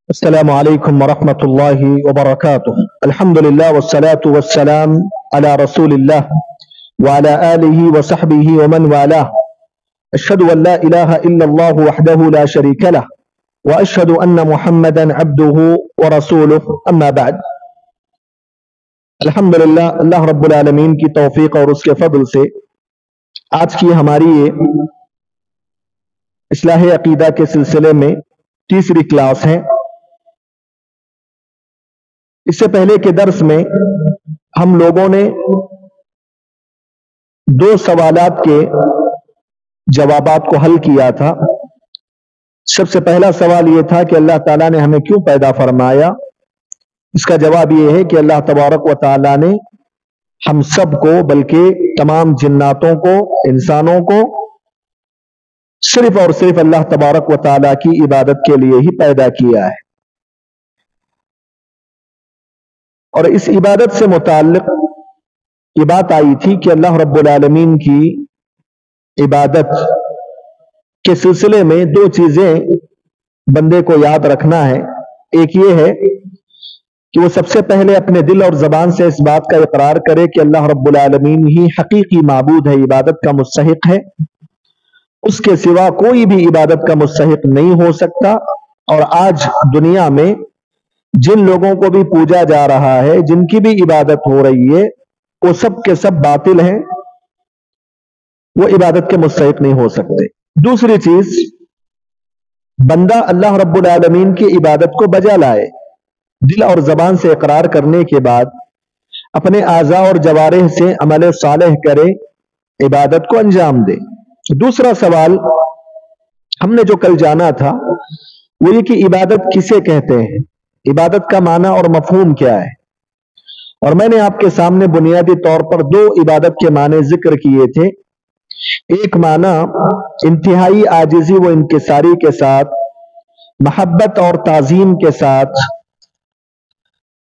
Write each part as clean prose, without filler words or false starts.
السلام علیکم ورحمۃ اللہ وبرکاتہ۔ الحمد للہ والصلاة والسلام علی رسول اللہ وعلی آلہ وصحبہ ومن والاه۔ اشہد ان لا الہ الا اللہ وحدہ لا شریک لہ واشہد ان محمدا عبدہ ورسولہ، اما بعد۔ الحمد للہ، اللہ رب العالمین کی توفیق اور اس کے فضل سے آج کی ہماری یہ اصلاح عقیدہ کے سلسلے میں تیسری کلاس ہے۔ اس سے پہلے کے درس میں ہم لوگوں نے دو سوالات کے جوابات کو حل کیا تھا۔ سب سے پہلا سوال یہ تھا کہ اللہ تعالیٰ نے ہمیں کیوں پیدا فرمایا؟ اس کا جواب یہ ہے کہ اللہ تبارک و تعالیٰ نے ہم سب کو، بلکہ تمام جناتوں کو، انسانوں کو صرف اور صرف اللہ تبارک و تعالیٰ کی عبادت کے لیے ہی پیدا کیا ہے۔ اور اس عبادت سے متعلق یہ بات آئی تھی کہ اللہ رب العالمین کی عبادت کے سلسلے میں دو چیزیں بندے کو یاد رکھنا ہے۔ ایک یہ ہے کہ وہ سب سے پہلے اپنے دل اور زبان سے اس بات کا اقرار کرے کہ اللہ رب العالمین ہی حقیقی معبود ہے، عبادت کا مستحق ہے، اس کے سوا کوئی بھی عبادت کا مستحق نہیں ہو سکتا۔ اور آج دنیا میں جن لوگوں کو بھی پوجا جا رہا ہے، جن کی بھی عبادت ہو رہی ہے، وہ سب کے سب باطل ہیں، وہ عبادت کے مستحق نہیں ہو سکتے۔ دوسری چیز، بندہ اللہ رب العالمین کی عبادت کو بجا لائے، دل اور زبان سے اقرار کرنے کے بعد اپنے اعضاء اور جوارح سے عمل صالح کرے، عبادت کو انجام دے۔ دوسرا سوال ہم نے جو کل جانا تھا وہ یہ کہ عبادت کسے کہتے ہیں، عبادت کا معنی اور مفہوم کیا ہے۔ اور میں نے آپ کے سامنے بنیادی طور پر دو عبادت کے معنی ذکر کیے تھے۔ ایک معنی انتہائی عاجزی و انکساری کے ساتھ، محبت اور تعظیم کے ساتھ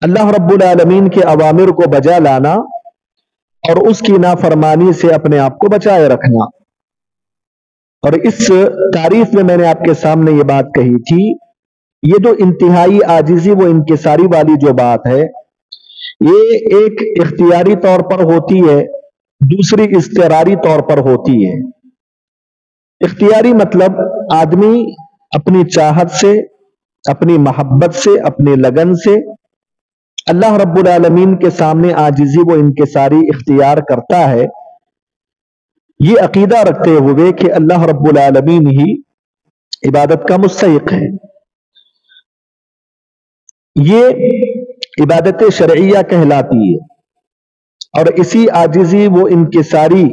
اللہ رب العالمین کے اوامر کو بجا لانا اور اس کی نافرمانی سے اپنے آپ کو بچائے رکھنا۔ اور اس تعریف میں نے آپ کے سامنے یہ بات کہی تھی، یہ جو انتہائی عاجزی و انکساری والی جو بات ہے، یہ ایک اختیاری طور پر ہوتی ہے، دوسری اضطراری طور پر ہوتی ہے۔ اختیاری مطلب آدمی اپنی چاہت سے، اپنی محبت سے، اپنی لگن سے اللہ رب العالمین کے سامنے عاجزی و انکساری اختیار کرتا ہے، یہ عقیدہ رکھتے ہوئے کہ اللہ رب العالمین ہی عبادت کا مستحق ہے۔ یہ عبادت شرعیہ کہلاتی ہے، اور اسی عاجزی و انکساری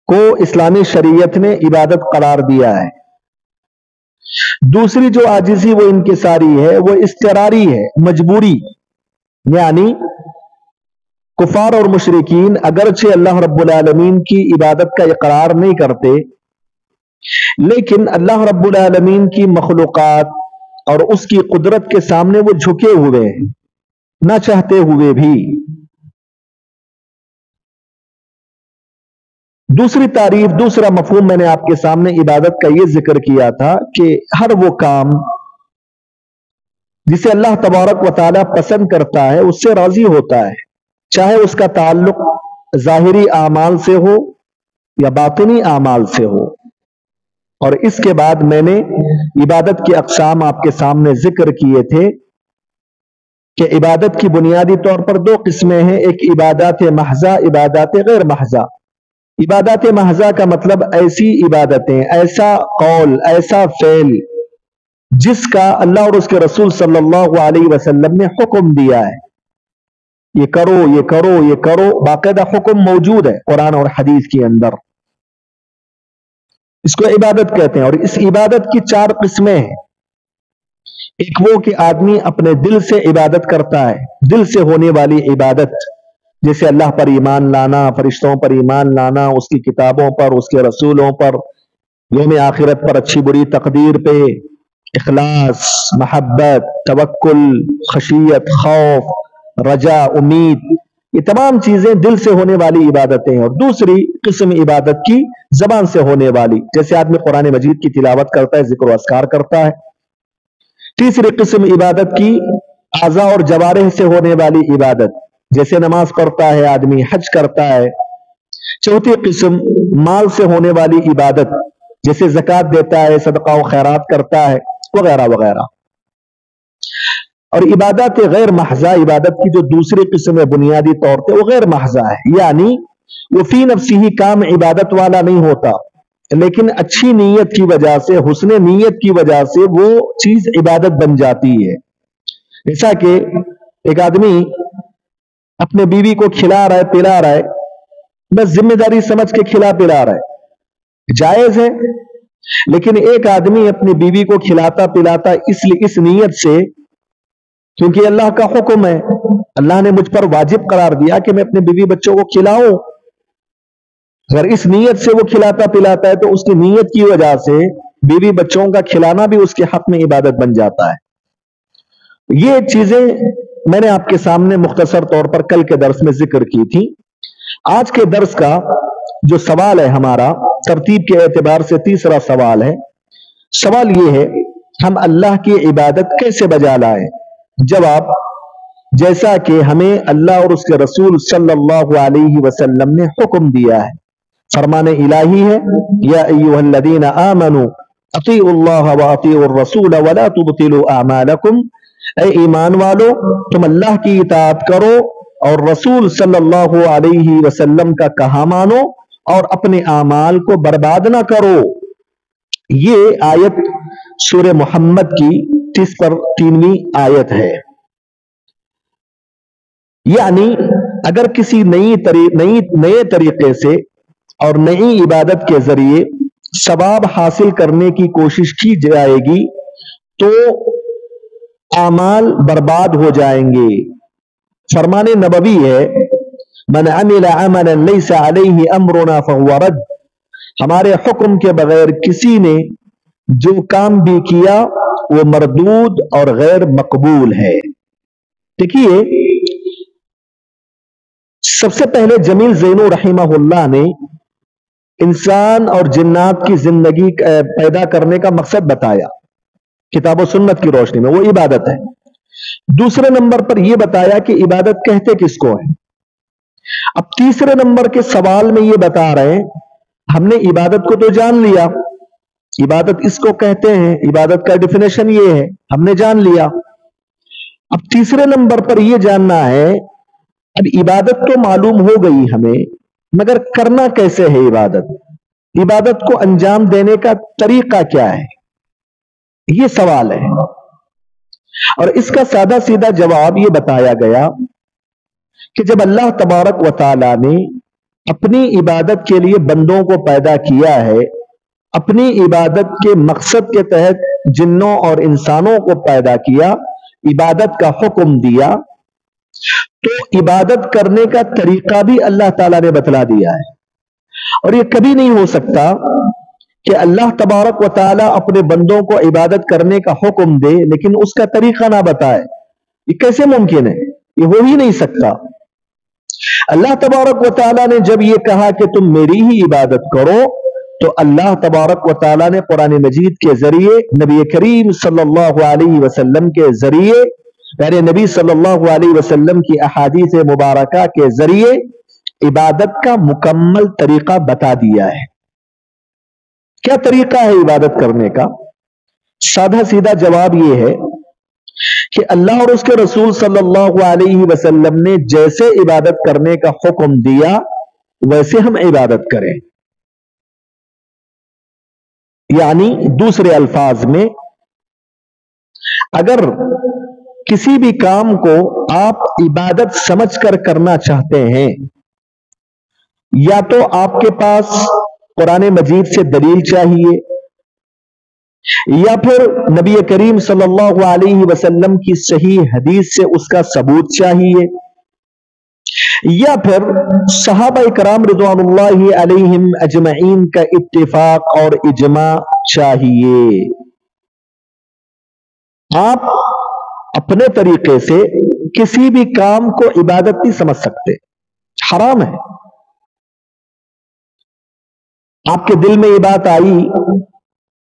کو اسلامی شریعت نے عبادت قرار دیا ہے۔ دوسری جو عاجزی و انکساری ہے وہ اضطراری ہے، مجبوری، یعنی کفار اور مشرکین اگرچہ اللہ رب العالمین کی عبادت کا اقرار نہیں کرتے، لیکن اللہ رب العالمین کی مخلوقات اور اس کی قدرت کے سامنے وہ جھکے ہوئے ہیں، نہ چاہتے ہوئے بھی۔ دوسری تعریف، دوسرا مفہوم میں نے آپ کے سامنے عبادت کا یہ ذکر کیا تھا کہ ہر وہ کام جسے اللہ تبارک و تعالیٰ پسند کرتا ہے، اس سے راضی ہوتا ہے، چاہے اس کا تعلق ظاہری اعمال سے ہو یا باطنی اعمال سے ہو۔ اور اس کے بعد میں نے عبادت کی اقسام آپ کے سامنے ذکر کیے تھے کہ عبادت کی بنیادی طور پر دو قسمیں ہیں، ایک عبادات محضہ، عبادات غیر محضہ۔ عبادات محضہ کا مطلب ایسی عبادتیں، ایسا قول، ایسا فعل جس کا اللہ اور اس کے رسول صلی اللہ علیہ وسلم نے حکم دیا ہے، یہ کرو، یہ کرو، یہ کرو، باقاعدہ حکم موجود ہے قرآن اور حدیث کے اندر، اس کو عبادت کہتے ہیں۔ اور اس عبادت کی چار قسمیں ہیں۔ ایک وہ کہ آدمی اپنے دل سے عبادت کرتا ہے، دل سے ہونے والی عبادت، جیسے اللہ پر ایمان لانا، فرشتوں پر ایمان لانا، اس کی کتابوں پر، اس کے رسولوں پر، یوم آخرت پر، اچھی بری تقدیر پہ، اخلاص، محبت، توکل، خشیت، خوف، رجا، امید، یہ تمام چیزیں دل سے ہونے والی عبادتیں ہیں۔ اور دوسری قسم عبادت کی زبان سے ہونے والی، جیسے آدمی قرآن مجید کی تلاوت کرتا ہے، ذکر و اذکار کرتا ہے، तीसरी किस्म इबादत की आज़ा और जवारिह से होने वाली इबादत, जैसे नमाज पढ़ता है आदमी, हज करता है। चौथी किस्म माल से होने वाली इबादत, जैसे ज़कात देता है, सदका व खैरात करता है, वगैरह वगैरह। और इबादत गैर महजा, इबादत की जो दूसरी किस्म है बुनियादी तौर पे, वो गैर महजा है, यानी वो फी नफ्सी ही काम इबादत वाला नहीं होता, लेकिन अच्छी नीयत की वजह से, हुस्न नीयत की वजह से वो चीज इबादत बन जाती है। जैसा कि एक आदमी अपने बीवी को खिला रहा है, पिला रहा है, बस जिम्मेदारी समझ के खिला पिला रहा है, जायज है। लेकिन एक आदमी अपनी बीवी को खिलाता पिलाता इसलिए इस नीयत से, क्योंकि अल्लाह का हुक्म है, अल्लाह ने मुझ पर वाजिब करार दिया कि मैं अपने बीवी बच्चों को खिलाऊं, अगर इस नीयत से वो खिलाता पिलाता है तो उसकी नीयत की वजह से बीवी बच्चों का खिलाना भी उसके हक में इबादत बन जाता है। ये चीजें मैंने आपके सामने मुख्तसर तौर पर कल के दर्स में जिक्र की थी। आज के दर्स का जो सवाल है हमारा, तरतीब के एतबार से तीसरा सवाल है। सवाल ये है, हम अल्लाह की इबादत कैसे बजा लाएं? जवाब, जैसा कि हमें अल्लाह और उसके रसूल सल्लल्लाहु अलैहि वसल्लम ने हुक्म दिया है, फरमान इलाही है, या अय्युहल्लज़ीना आमनू अतीउल्लाह व अतीउर रसूल वला तुबतिलू अमालकुम, ऐ ईमान वालो तुम अल्लाह की इताअत करो और रसूल सल्लल्लाहु अलैहि वसल्लम का कहा मानो और अपने आमाल को बर्बाद ना करो। ये आयत सूरह मोहम्मद की 3वीं आयत है। यानी अगर किसी नए तरीके से और नई इबादत के जरिए सवाब हासिल करने की कोशिश की जाएगी तो आमाल बर्बाद हो जाएंगे। फरमान नबवी है, मन अमिल अमलन लैसा अलैहि अमरुना फहुवा रद्द, हमारे हुक्म के बगैर किसी ने जो काम भी किया वो मरदूद और गैर मकबूल है। देखिए, सबसे पहले जमील ज़ैनू रहिमहुल्लाह ने इंसान और जिन्नात की जिंदगी पैदा करने का मकसद बताया किताब और सुन्नत की रोशनी में, वो इबादत है। दूसरे नंबर पर यह बताया कि इबादत कहते किसको है। अब तीसरे नंबर के सवाल में यह बता रहे हैं, हमने इबादत को तो जान लिया, इबादत इसको कहते हैं, इबादत का डेफिनेशन ये है, हमने जान लिया। अब तीसरे नंबर पर यह जानना है, अब इबादत तो मालूम हो गई हमें, मगर करना कैसे है इबादत, इबादत को अंजाम देने का तरीका क्या है, यह सवाल है। और इसका सादा सीधा जवाब यह बताया गया कि जब अल्लाह तबारक व तआला ने अपनी इबादत के लिए बंदों को पैदा किया है, अपनी इबादत के मकसद के तहत जिन्नों और इंसानों को पैदा किया, इबादत का हुक्म दिया, तो इबादत करने का तरीका भी अल्लाह ताला ने बतला दिया है। और यह कभी नहीं हो सकता कि अल्लाह तबारक व तआला अपने बंदों को इबादत करने का हुक्म दे लेकिन उसका तरीका ना बताए, ये कैसे मुमकिन है? ये हो ही नहीं सकता। अल्लाह तबारक व तआला ने जब ये कहा कि तुम मेरी ही इबादत करो, तो अल्लाह तबारक व तआला ने कुरान मजीद के जरिए नबी करीम सल्लल्लाहु अलैहि वसल्लम के जरिए, यानी नबी सल्लल्लाहु अलैहि वसल्लम की अहादीस मुबारका के जरिए इबादत का मुकम्मल तरीका बता दिया है। क्या तरीका है इबादत करने का? साधा सीधा जवाब यह है कि अल्लाह और उसके रसूल सल्लल्लाहु अलैहि वसल्लम ने जैसे इबादत करने का हुक्म दिया वैसे हम इबादत करें। यानी दूसरे अल्फाज में, अगर किसी भी काम को आप इबादत समझकर करना चाहते हैं, या तो आपके पास कुरान मजीद से दलील चाहिए, या फिर नबी करीम सल्लल्लाहु अलैहि वसल्लम की सही हदीस से उसका सबूत चाहिए, या फिर सहाबा इकराम रिज़वानुल्लाहि अलैहिम अजमईन का इत्तिफाक और इजमा चाहिए। आप अपने तरीके से किसी भी काम को इबादत नहीं समझ सकते, हराम है। आपके दिल में ये बात आई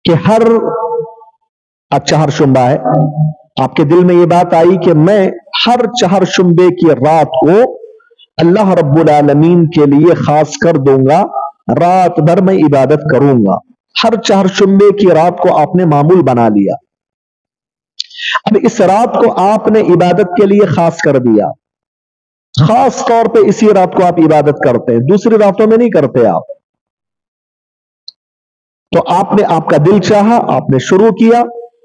कि हर चहरशुम्बा है, आपके दिल में ये बात आई कि मैं हर चहरशुम्बे की रात को अल्लाह रब्बुल आलमीन के लिए खास कर दूंगा, रात भर मैं इबादत करूंगा। हर चहरशुम्बे की रात को आपने मामूल बना लिया। अब इस रात को आपने इबादत के लिए खास कर दिया, खास तौर पे इसी रात को आप इबादत करते हैं, दूसरी रातों में नहीं करते आप। तो आपने, आपका दिल चाहा, आपने शुरू किया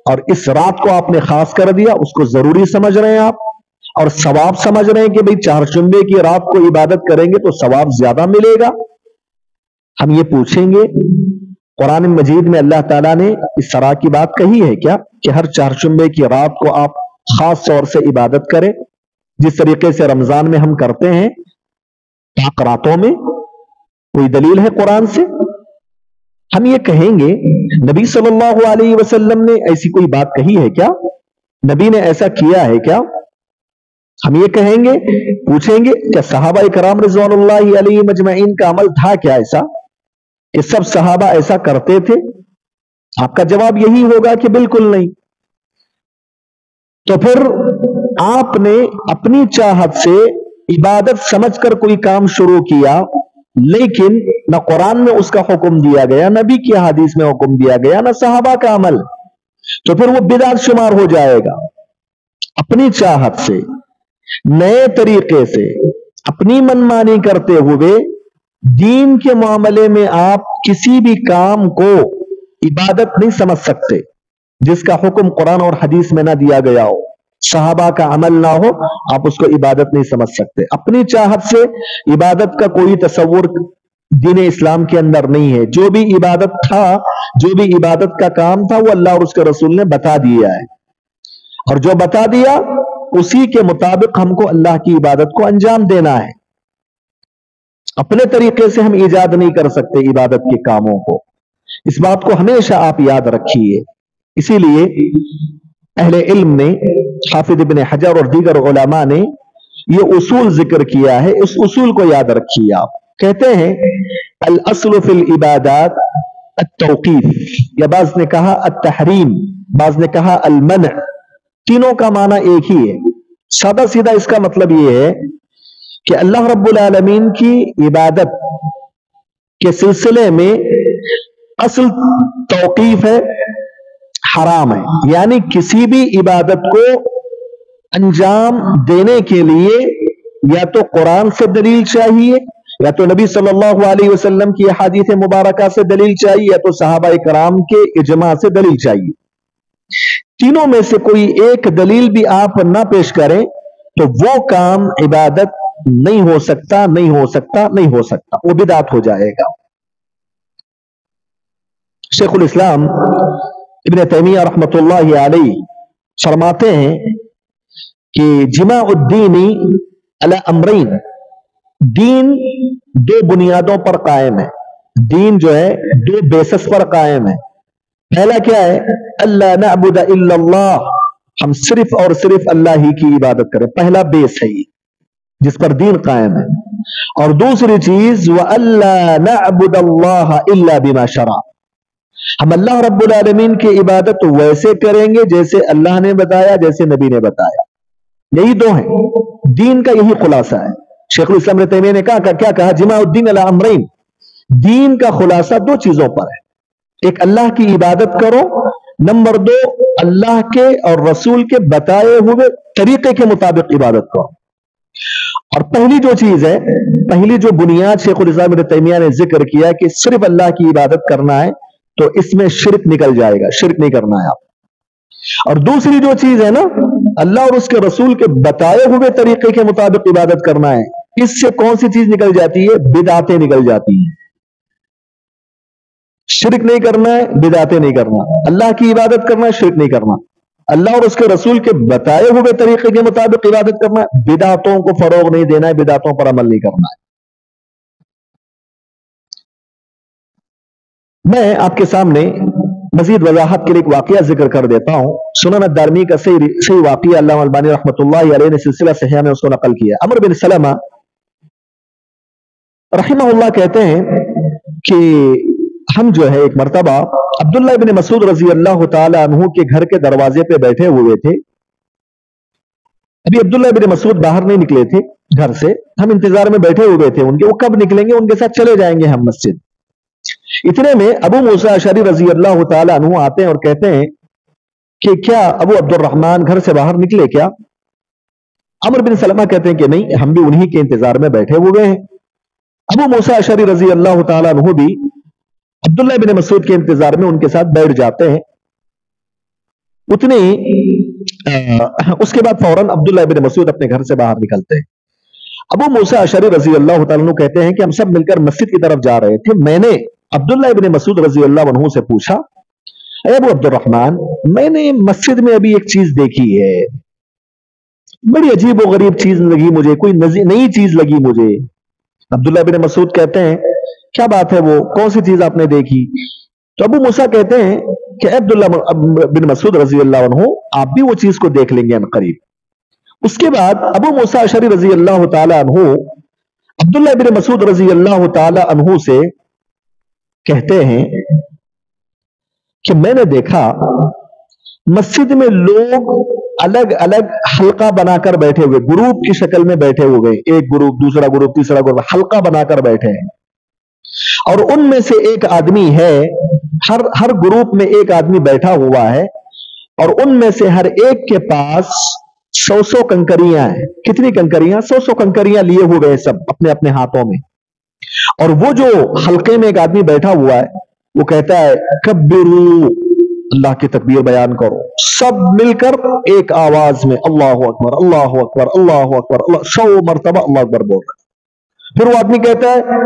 और इस रात को आपने खास कर दिया, उसको जरूरी समझ रहे हैं आप और सवाब समझ रहे हैं कि भाई चहरशुम्बे की रात को इबादत करेंगे तो सवाब ज्यादा मिलेगा। हम ये पूछेंगे, कुरान मजीद में अल्लाह ताला ने इस तरह की बात कही है क्या कि हर चहरशुम्बे की रात को आप खास तौर से इबादत करें, जिस तरीके से रमजान में हम करते हैं पाक रातों में? कोई दलील है कुरान से? हम ये कहेंगे नबी सल्लल्लाहु अलैहि वसल्लम ने ऐसी कोई बात कही है क्या? नबी ने ऐसा किया है क्या? हम ये कहेंगे, पूछेंगे क्या सहाबा इकराम रिज़वानुल्लाहि अलैहिम अजमईन का अमल था क्या ऐसा कि सब सहाबा ऐसा करते थे? आपका जवाब यही होगा कि बिल्कुल नहीं। तो फिर आपने अपनी चाहत से इबादत समझकर कोई काम शुरू किया, लेकिन न कुरान में उसका हुक्म दिया गया, नबी की हदीस में हुक्म दिया गया, न सहाबा का अमल, तो फिर वो बिदअत शुमार हो जाएगा। अपनी चाहत से, नए तरीके से, अपनी मनमानी करते हुए दीन के मामले में आप किसी भी काम को इबादत नहीं समझ सकते जिसका हुक्म कुरान और हदीस में ना दिया गया हो, सहाबा का अमल ना हो, आप उसको इबादत नहीं समझ सकते। अपनी चाहत से इबादत का कोई तस्वुर दीन इस्लाम के अंदर नहीं है। जो भी इबादत था, जो भी इबादत का काम था, वो अल्लाह और उसके रसूल ने बता दिया है, और जो बता दिया उसी के मुताबिक हमको अल्लाह की इबादत को अंजाम देना है। अपने तरीके से हम ईजाद नहीं कर सकते इबादत के कामों को, इस बात को हमेशा आप याद रखिए। इसीलिए अहले इल्म ने, हाफिज इब्न हजर और दीगर उलमा ने ये उसूल जिक्र किया है, इस उसूल को याद रखिए आप। कहते हैं अल अस्लु फिल इबादात अत-तौक़ीफ, या बाज़ ने कहा अत-तहरीम, बाज़ ने कहा अल-मन', तीनों का माना एक ही है। सादा सीधा इसका मतलब यह है कि अल्लाह रब्बुल आलमीन की इबादत के सिलसिले में असल तौक़ीफ है, हराम है। यानी किसी भी इबादत को अंजाम देने के लिए या तो कुरान से दलील चाहिए, या तो नबी सल्लल्लाहु अलैहि वसल्लम की हदीस मुबारका से दलील चाहिए, या तो सहाबा इकराम के इजमा से दलील चाहिए। तीनों में से कोई एक दलील भी आप ना पेश करें तो वो काम इबादत नहीं हो सकता, नहीं हो सकता, नहीं हो सकता, वो बिदअत हो जाएगा। शेखुल इस्लाम इब्न तैमिया रहमतुल्लाहि अलैहि फरमाते हैं कि जिमाउद्दीनी अला अमरैन, दीन दो बुनियादों पर कायम है। दीन जो है दो बेसिस पर कायम है। पहला क्या है? अल्ला नअबुद इल्लल्लाह, हम सिर्फ और सिर्फ अल्लाह ही की इबादत करें, पहला बेस है ये जिस पर दीन कायम है। और दूसरी चीज व अल्ला नअबुदल्लाह इल्ला बिमा शरा, हम अल्लाह रब्बुल आलमीन की इबादत तो वैसे करेंगे जैसे अल्लाह ने बताया, जैसे नबी ने बताया। यही दो हैं, दीन का यही खुलासा है। शेखुल इस्लाम इब्न तैमिया ने कहा, क्या कहा? जिमाउद्दीन अला अमरैन, दीन का खुलासा दो चीजों पर है। एक अल्लाह की इबादत करो, नंबर दो अल्लाह के और रसूल के बताए हुए तरीके के मुताबिक इबादत करो। और पहली जो चीज है, पहली जो बुनियाद शेखुल इस्लाम इब्न तैमिया ने जिक्र किया कि सिर्फ अल्लाह की इबादत करना है, तो इसमें शिर्क निकल जाएगा, शिर्क नहीं करना है आप। और दूसरी जो चीज है ना, अल्लाह और उसके रसूल के बताए हुए तरीके के मुताबिक इबादत करना है, इससे कौन सी चीज निकल जाती है? बिदअतें निकल जाती हैं। शिर्क नहीं करना है, बिदअतें नहीं करना, अल्लाह की इबादत करना है, शिर्क नहीं करना, अल्लाह और उसके रसूल के बताए हुए तरीके के मुताबिक इबादत करना है, बिदअतों को फरोग नहीं देना है, बिदअतों पर अमल नहीं करना है। मैं आपके सामने मजीद वजाहत के लिए एक वाकया जिक्र कर देता हूं। सुनन अद-दारमी का सही वाकया अल्लामा अलबानी रहमतुल्लाहि अलैहि ने सिलसिला सहीह में उसको नकल किया। अमर बिन सलमा रहमहुल्लाह कहते हैं कि ہم جو ہے ایک مرتبہ عبداللہ ابن مسعود رضی اللہ تعالی عنہ کے گھر کے دروازے پہ بیٹھے ہوئے تھے. ابھی عبداللہ ابن مسعود باہر نہیں نکلے تھے گھر سے, ہم انتظار میں بیٹھے ہوئے تھے ان کے, وہ کب نکلیں گے, ان کے ساتھ چلے جائیں گے ہم مسجد. اتنے میں ابو موسیٰ اشعری رضی اللہ تعالی عنہ آتے ہیں اور کہتے ہیں کہ کیا ابو عبد الرحمن گھر سے باہر نکلے کیا؟ عمر بن سلمہ کہتے ہیں کہ نہیں, ہم بھی انہی کے انتظار میں بیٹھے ہوئے ہیں. ابو موسیٰ اشعری رضی اللہ تعالی عنہ بھی عبداللہ بن مسعود کے انتظار میں ان کے ساتھ بیٹھ جاتے ہیں. اتنے اس کے بعد فوراً عبداللہ بن مسعود اپنے گھر سے باہر نکلتے ہیں. ابو موسیٰ اشعری رضی اللہ تعالیٰ عنہ کہتے ہیں کہ ہم سب مل کر مسجد کی طرف جا رہے تھے. میں نے عبداللہ بن مسعود رضی اللہ عنہ سے پوچھا, اے ابو عبد الرحمن, میں نے مسجد میں ابھی ایک چیز دیکھی ہے, بڑی عجیب و غریب چیز لگی مجھے, کوئی نئی چیز لگی مجھے. عبداللہ بن مسعود کہتے ہیں کیا بات ہے وہ, کون سی چیز آپ نے دیکھی؟ تو ابو موسیٰ کہتے ہیں کہ عبداللہ بن مسعود رضی اللہ عنہ, آپ بھی وہ چیز کو دیکھ لیں گے ان قریب. اس کے بعد ابو موسیٰ اشعری رضی اللہ تعالی عنہ عبداللہ بن مسعود رضی اللہ تعالی عنہ سے کہتے ہیں کہ میں نے دیکھا مسجد میں لوگ الگ الگ حلقہ بنا کر بیٹھے ہوئے, گروپ کی شکل میں بیٹھے ہوئے, ایک گروپ, دوسرا گروپ, تیسرا گروپ, حلقہ بنا کر بیٹھے ہیں. اور ان میں سے ایک آدمی ہے, ہر گروپ میں ایک آدمی بیٹھا ہوا ہے, اور ان میں سے ہر ایک کے پاس 100 کنکریاں ہیں. کتنی کنکریاں؟ 100 کنکریاں لیے ہوئے ہیں سب اپنے اپنے ہاتھوں میں. اور وہ جو حلقے میں ایک آدمی بیٹھا ہوا ہے وہ کہتا ہے کبرو, اللہ کی تکبیر بیان کرو. سب مل کر ایک آواز میں اللہ اکبر اللہ اکبر اللہ اکبر, 100 مرتبہ اللہ اکبر بول رہا ہے. پھر وہ آدمی کہتا ہے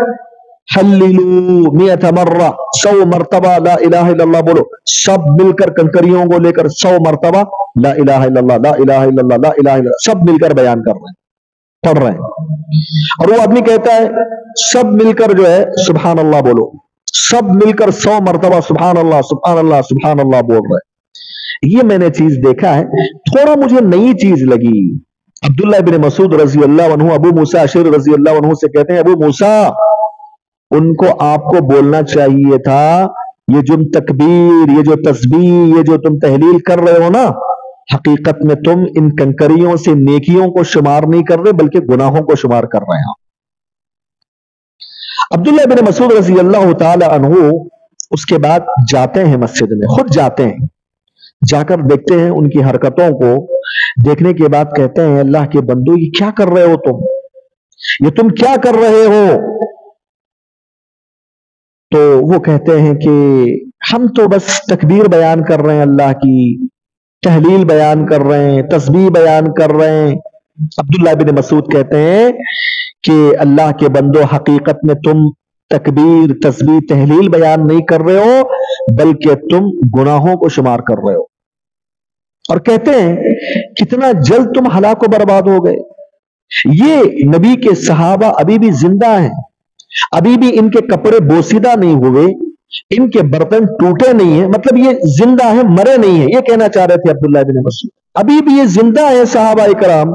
حللو 100 مرہ, 100 مرتبہ لا الہ الا اللہ بولو. سب مل کر کنکریوں کو لے کر 100 مرتبہ لا الہ الا اللہ لا الہ الا اللہ لا الہ الا اللہ سب مل کر بیان کر رہے ہیں, پڑھ رہے ہیں. اور وہ آدمی کہتا ہے سب مل کر جو ہے سبحان اللہ بولو. سب مل کر 100 مرتبہ سبحان اللہ سبحان اللہ سبحان اللہ بول رہے ہیں. یہ میں نے چیز دیکھا ہے, تھوڑا مجھے نئی چیز لگی. عبداللہ بن مسعود رضی اللہ عنہ ابو موسیٰ اشعری رضی اللہ عنہ سے کہتے ہیں ابو موسیٰ, ان کو آپ کو بولنا چاہیے تھا یہ جو تکبیر, یہ جو تسبیح, یہ جو تم تحلیل کر رہے ہو نا, حقیقت میں تم ان کنکریوں سے نیکیوں کو شمار نہیں کر رہے بلکہ گناہوں کو شمار کر رہے ہیں. عبداللہ بن مسعود رضی اللہ تعالی عنہ اس کے بعد جاتے ہیں مسجد میں, خود جاتے ہیں, جا کر دیکھتے ہیں ان کی حرکتوں کو. دیکھنے کے بعد کہتے ہیں اللہ کے بندو یہ کیا کر رہے ہو تم, یہ تم کیا کر رہے ہو؟ تو وہ کہتے ہیں کہ ہم تو بس تکبیر بیان کر رہے ہیں, اللہ کی تحلیل بیان کر رہے ہیں, تسبیح بیان کر رہے ہیں. عبداللہ بن مسعود کہتے ہیں کہ اللہ کے بندو حقیقت میں تم تکبیر تسبیح تحلیل بیان نہیں کر رہے ہو بلکہ تم گناہوں کو شمار کر رہے ہو. اور کہتے ہیں کتنا جلد تم ہلاک و برباد ہو گئے. یہ نبی کے صحابہ ابھی بھی زندہ ہیں, ابھی بھی ان کے کپڑے بوسیدہ نہیں ہوئے, ان کے برتن ٹوٹے نہیں ہیں, مطلب یہ زندہ ہیں, مرے نہیں ہیں. یہ کہنا چاہ رہے تھے عبداللہ بن مسعود, ابھی بھی یہ زندہ ہیں صحابہ کرام.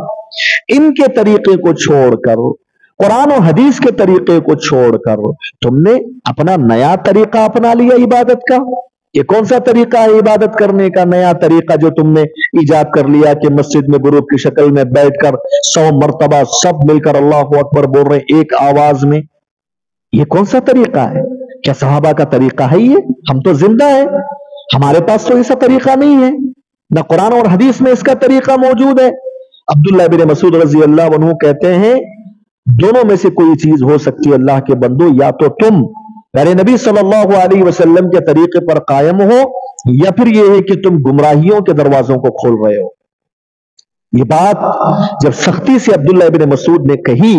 ان کے طریقے کو چھوڑ کر, قرآن و حدیث کے طریقے کو چھوڑ کر تم نے اپنا نیا طریقہ اپنا لیا عبادت کا. یہ کون سا طریقہ ہے عبادت کرنے کا؟ نیا طریقہ جو تم نے ایجاد کر لیا کہ مسجد میں گروپ کی شکل میں بیٹھ کر 100 مرتبہ سب مل کر اللہ اکبر بول رہے ہیں ایک آواز میں. یہ کون سا طریقہ ہے؟ کیا صحابہ کا طریقہ ہے یہ؟ ہم تو زندہ ہیں, ہمارے پاس تو ایسا طریقہ نہیں ہے, نہ قرآن اور حدیث میں اس کا طریقہ موجود ہے. عبداللہ بن مسعود رضی اللہ عنہ کہتے ہیں دونوں میں سے کوئی چیز ہو سکتی ہے اللہ کے بندو, یا تو تم میرے نبی صلی اللہ علیہ وسلم کے طریقے پر قائم ہو, یا پھر یہ ہے کہ تم گمراہیوں کے دروازوں کو کھول رہے ہو. یہ بات جب سختی سے عبداللہ ابن مسعود نے کہی,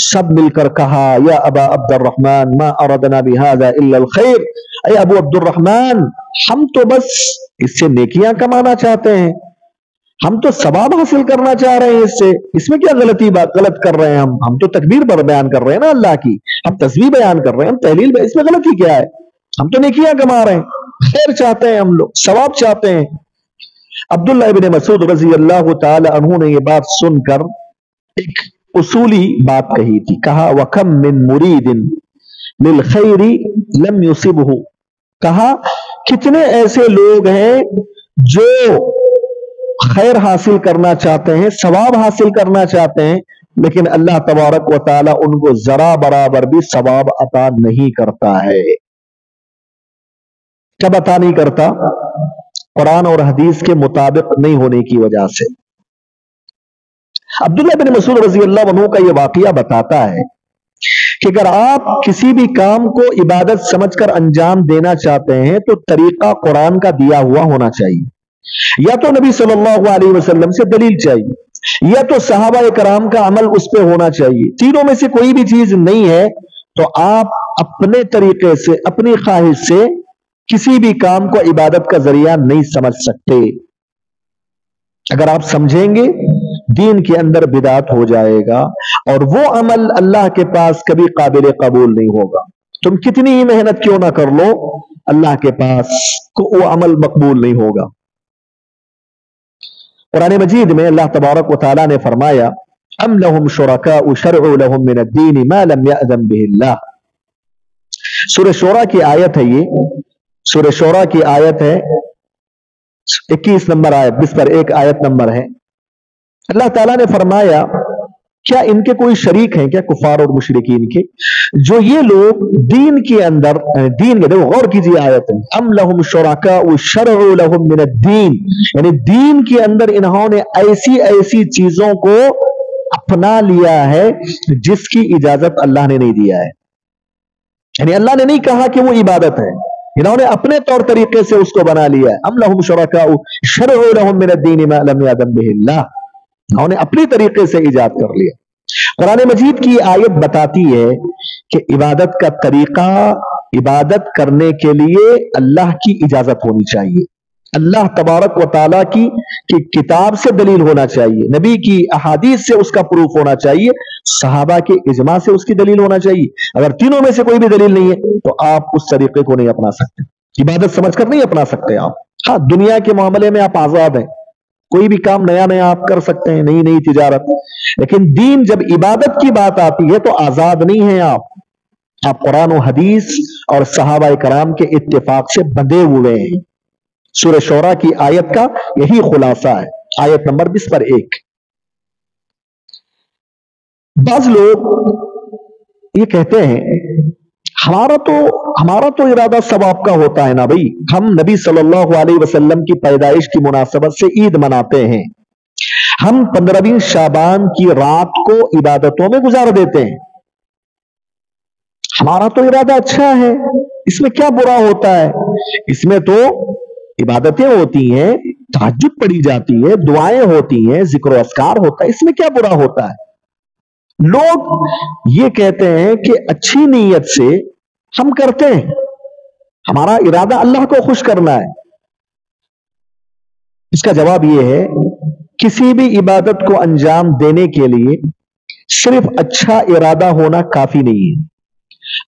سب مل کر کہا یا ابا عبد الرحمن ما اردنا بهذا الا الخیر, اے ابو عبد الرحمن ہم تو بس اس سے نیکیاں کمانا چاہتے ہیں, ہم تو ثواب حاصل کرنا چاہ رہے ہیں, اس میں کیا غلط کر رہے ہیں؟ ہم تو تکبیر بیان کر رہے ہیں نا اللہ کی, ہم تسبیح بیان کر رہے ہیں, ہم تحلیل, اس میں غلطی کیا ہے؟ ہم تو نیکیاں کما رہے ہیں, خیر چاہتے ہیں, ہم لوگ ثواب چاہتے ہیں. عبداللہ ابن مسعود رضی اللہ تعالی عنہ نے یہ بات سن کر ایک اصولی بات کہی تھی. کہا وَكَمْ مِن مُرِيدٍ لِلْخَيْرِ لَمْ يُصِبْهُ کہا کتنے ایسے لوگ ہیں جو خیر حاصل کرنا چاہتے ہیں، ثواب حاصل کرنا چاہتے ہیں، لیکن اللہ تبارک و تعالی ان کو ذرا برابر بھی ثواب عطا نہیں کرتا ہے۔ کب عطا نہیں کرتا؟ قرآن اور حدیث کے مطابق نہیں ہونے کی وجہ سے۔ عبداللہ بن مسعود رضی اللہ عنہ کا یہ واقعہ بتاتا ہے کہ اگر آپ کسی بھی کام کو عبادت سمجھ کر انجام دینا چاہتے ہیں تو طریقہ قرآن کا دیا ہوا ہونا چاہیے، یا تو نبی صلی اللہ علیہ وسلم سے دلیل چاہیے، یا تو صحابہ کرام کا عمل اس پہ ہونا چاہیے۔ تینوں میں سے کوئی بھی چیز نہیں ہے تو آپ اپنے طریقے سے، اپنی خواہش سے کسی بھی کام کو عبادت کا ذریعہ نہیں سمجھ سکتے۔ اگر آپ سمجھیں گے دین کے اندر بدعت ہو جائے گا اور وہ عمل اللہ کے پاس کبھی قابل قبول نہیں ہوگا۔ تم کتنی ہی محنت کیوں نہ کر لو، اللہ کے پاس وہ عمل مقبول نہیں ہوگا۔ قرآن مجید میں اللہ تبارک و تعالیٰ نے فرمایا ام لہم شرکاء شرعوا لہم من الدین ما لم یأذن بہ اللہ۔ سورہ شورى کی آیت ہے، یہ سورہ شورى کی آیت ہے 21 نمبر آیت، 20 پر ایک آیت نمبر ہے۔ اللہ تعالیٰ نے فرمایا کیا ان کے کوئی شریک ہیں کیا، کفار اور مشرکین کے، جو یہ لوگ دین کے اندر، دین کے دیکھو غور کیجیے آیت میں، ام لہم شرکاء شرعوا لہم من الدین، یعنی دین کے اندر انہوں نے ایسی ایسی چیزوں کو اپنا لیا ہے جس کی اجازت اللہ نے نہیں دیا ہے، یعنی اللہ نے نہیں کہا کہ وہ عبادت ہے، انہوں نے اپنے طور طریقے سے اس کو بنا لیا ہے۔ ام لہم شرکاء شرعوا لہم من الدین ما لم یأذن بہ اللہ، انہوں نے اپنی طریقے سے ایجاد کر لیا۔ قرآن مجید کی آیت بتاتی ہے کہ عبادت کا طریقہ، عبادت کرنے کے لیے اللہ کی اجازت ہونی چاہیے، اللہ تبارک و تعالیٰ کی کتاب سے دلیل ہونا چاہیے، نبی کی احادیث سے اس کا پروف ہونا چاہیے، صحابہ کے اجماع سے اس کی دلیل ہونا چاہیے۔ اگر تینوں میں سے کوئی بھی دلیل نہیں ہے تو آپ اس طریقے کو نہیں اپنا سکتے، عبادت سمجھ کر نہیں اپنا سکتے آپ۔ ہاں دنیا کے معاملے میں آپ آزاد ہیں، کوئی بھی کام نیا نیا آپ کر سکتے ہیں، نئی نئی تجارت، لیکن دین جب عبادت کی بات آتی ہے تو آزاد نہیں ہیں آپ قرآن و حدیث اور صحابہ کرام کے اتفاق سے بندھے ہوئے ہیں۔ سورہ شورى کی آیت کا یہی خلاصہ ہے، آیت نمبر 20 پر 1۔ بعض لوگ یہ کہتے ہیں ہمارا تو ارادہ ثواب کا ہوتا ہے نا بھائی، ہم نبی صلی اللہ علیہ وسلم کی پیدائش کی مناسبت سے عید مناتے ہیں، ہم 15ویں شعبان کی رات کو عبادتوں میں گزار دیتے ہیں، ہمارا تو ارادہ اچھا ہے، اس میں کیا برا ہوتا ہے؟ اس میں تو عبادتیں ہوتی ہیں، تہجد پڑھی جاتی ہے، دعائیں ہوتی ہیں، ذکر و اذکار ہوتا ہے، اس میں کیا برا ہوتا ہے؟ لوگ یہ کہتے ہیں کہ اچھی نیت سے ہم کرتے ہیں، ہمارا ارادہ اللہ کو خوش کرنا ہے۔ اس کا جواب یہ ہے کسی بھی عبادت کو انجام دینے کے لیے صرف اچھا ارادہ ہونا کافی نہیں ہے،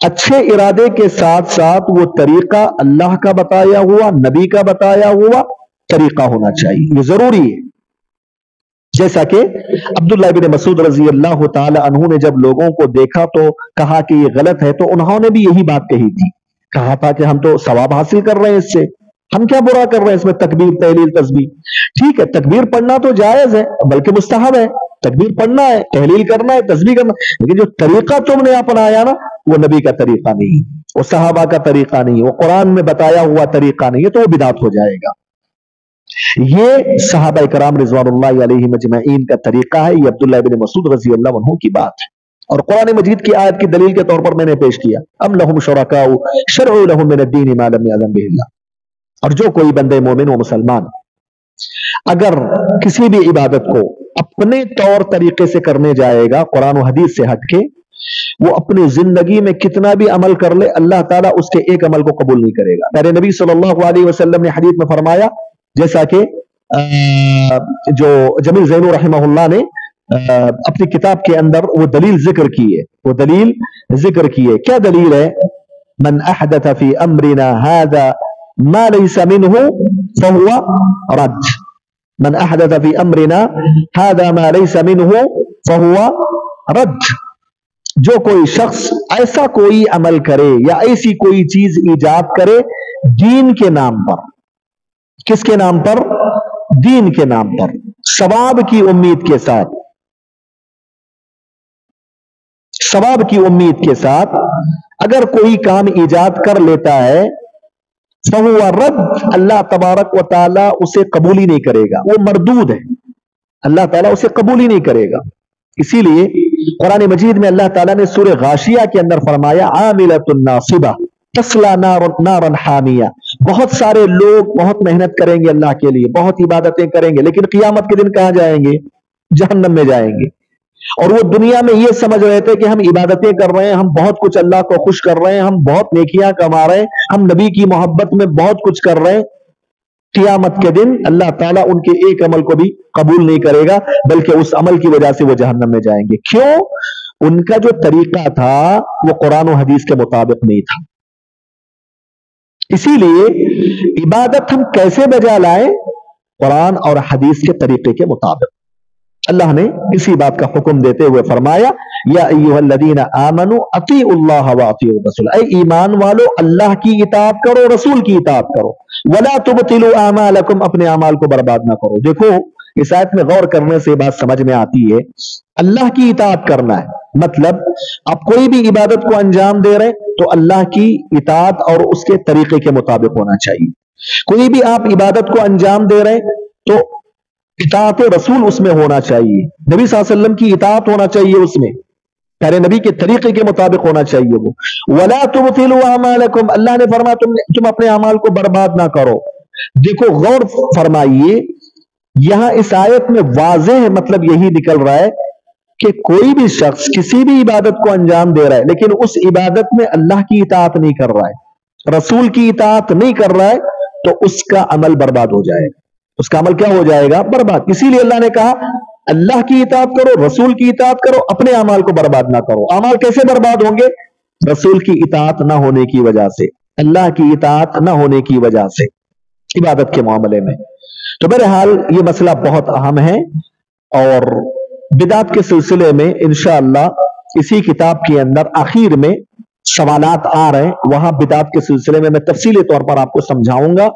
اچھے ارادے کے ساتھ ساتھ وہ طریقہ اللہ کا بتایا ہوا، نبی کا بتایا ہوا طریقہ ہونا چاہیے، یہ ضروری ہے۔ جیسا کہ عبداللہ بن مسعود رضی اللہ تعالی عنہ نے جب لوگوں کو دیکھا تو کہا کہ یہ غلط ہے، تو انہوں نے بھی یہی بات کہی تھی، کہا تھا کہ ہم تو ثواب حاصل کر رہے ہیں اس سے، ہم کیا برا کر رہے ہیں اس میں، تکبیر تحلیل تسبیح، ٹھیک ہے تکبیر پڑھنا تو جائز ہے بلکہ مستحب ہے، تکبیر پڑھنا ہے، تحلیل کرنا ہے، تسبیح کرنا ہے، لیکن جو طریقہ تم نے اپنایا نا وہ نبی کا طریقہ نہیں، وہ صحابہ کا طریقہ نہیں، وہ قرآن میں بتایا ہوا طریقہ نہیں ہے، تو وہ بدعت ہو جائے گا۔ یہ صحابہ کرام رضوان اللہ علیہم اجمعین کا طریقہ ہے، یہ عبداللہ بن مسعود رضی اللہ عنہ کی بات ہے، اور قرآن مجید کی آیت کی دلیل کے طور پر میں نے پیش کیا ام لہم شرکاء شرعوا لہم من الدین ما لم یأذن بہ اللہ۔ اور جو کوئی بندے مومن و مسلمان اگر کسی بھی عبادت کو اپنے طور طریقے سے کرنے جائے گا قرآن و حدیث سے ہٹ کے، وہ اپنی زندگی میں کتنا بھی عمل کر لے اللہ تعالیٰ اس کے ایک عمل کو قبول نہیں کرے گا۔ میرے نبی صلی اللہ علیہ وسلم نے حدیث میں فرمایا، جیسا کہ جو جمیل زینو رحمہ اللہ نے اپنی کتاب کے اندر وہ دلیل ذکر کی ہے، وہ دلیل ذکر کی ہے، کیا دلیل ہے؟ من احدث فی امرنا هذا ما ليس منه فهو رد، من احدث فی امرنا هذا ما ليس منه فهو رد۔ جو کوئی شخص ایسا کوئی عمل کرے یا ایسی کوئی چیز ایجاد کرے दीन के नाम पर। किसके नाम पर? दीन के नाम पर, सवाब की उम्मीद के साथ, सवाब की उम्मीद के साथ अगर कोई काम ईजाद कर लेता है, फहुवा रद्द, अल्लाह तबारक व ताला उसे कबूल ही नहीं करेगा, वो मरदूद है, अल्लाह ताला उसे कबूल ही नहीं करेगा। इसीलिए कुरान मजीद में अल्लाह ताला ने सूरह गाशिया के अंदर फरमाया, आमिलतुन नासिबा तस्ला नारन हामिया। बहुत सारे लोग बहुत मेहनत करेंगे अल्लाह के लिए, बहुत इबादतें करेंगे, लेकिन क़ियामत के दिन कहां जाएंगे? जहन्नम में जाएंगे। और वो दुनिया में ये समझ रहे थे कि हम इबादतें कर रहे हैं, हम बहुत कुछ अल्लाह को खुश कर रहे हैं, हम बहुत नेकियां कमा रहे हैं, हम नबी की मोहब्बत में बहुत कुछ कर रहे हैं। क़ियामत के दिन अल्लाह ताला उनके एक अमल को भी कबूल नहीं करेगा, बल्कि उस अमल की वजह से वो जहन्नम में जाएंगे। क्यों? उनका जो तरीका था वो कुरान और हदीस के मुताबिक नहीं था। इसीलिए इबादत हम कैसे बजा लाए? कुरान और हदीस के तरीके के मुताबिक। अल्लाह ने इसी बात का हुक्म देते हुए फरमाया, या अय्युहल्लज़ीना आमनू अतीउल्लाह व अतीउर रसूल, ऐ ईमान वालो अल्लाह की इताअत करो, रसूल की इताअत करो, वला तुबतिलू आमालकुम, अपने अमाल को बर्बाद ना करो। देखो इस आयत में गौर करने से बात समझ में आती है, अल्लाह की इताअत करना है मतलब आप कोई भी इबादत को अंजाम दे रहे हैं तो अल्लाह की इताअत और उसके तरीके के मुताबिक होना चाहिए। कोई भी आप इबादत को अंजाम दे रहे हैं तो इताअत रसूल उसमें होना चाहिए, नबी सल्लल्लाहु अलैहि वसल्लम की इताअत होना चाहिए, उसमें प्यारे नबी के तरीके के मुताबिक होना चाहिए वो। वला तुबतिलू आमालकुम, अल्लाह ने फरमाया तुम अपने अमाल को बर्बाद ना करो। देखो गौर फरमाइए, यहां इस आयत में वाज़ेह मतलब यही निकल रहा है कि कोई भी शख्स किसी भी इबादत को अंजाम दे रहा है लेकिन उस इबादत में अल्लाह की इताअत नहीं कर रहा है, रसूल की इताअत नहीं कर रहा है, तो उसका अमल बर्बाद हो जाएगा। उसका अमल क्या हो जाएगा? बर्बाद। इसीलिए अल्लाह ने कहा अल्लाह की इताअत करो, रसूल की इताअत करो, अपने अमाल को बर्बाद ना करो। अमाल कैसे बर्बाद होंगे? रसूल की इताअत ना होने की वजह से, अल्लाह की इताअत ना होने की वजह से इबादत के मामले में। तो बहरहाल ये मसला बहुत अहम है और बिदात के सिलसिले में इंशाअल्लाह इसी किताब के अंदर आखिर में सवालात आ रहे हैं, वहां बिदात के सिलसिले में मैं तफसीली तौर पर आपको समझाऊंगा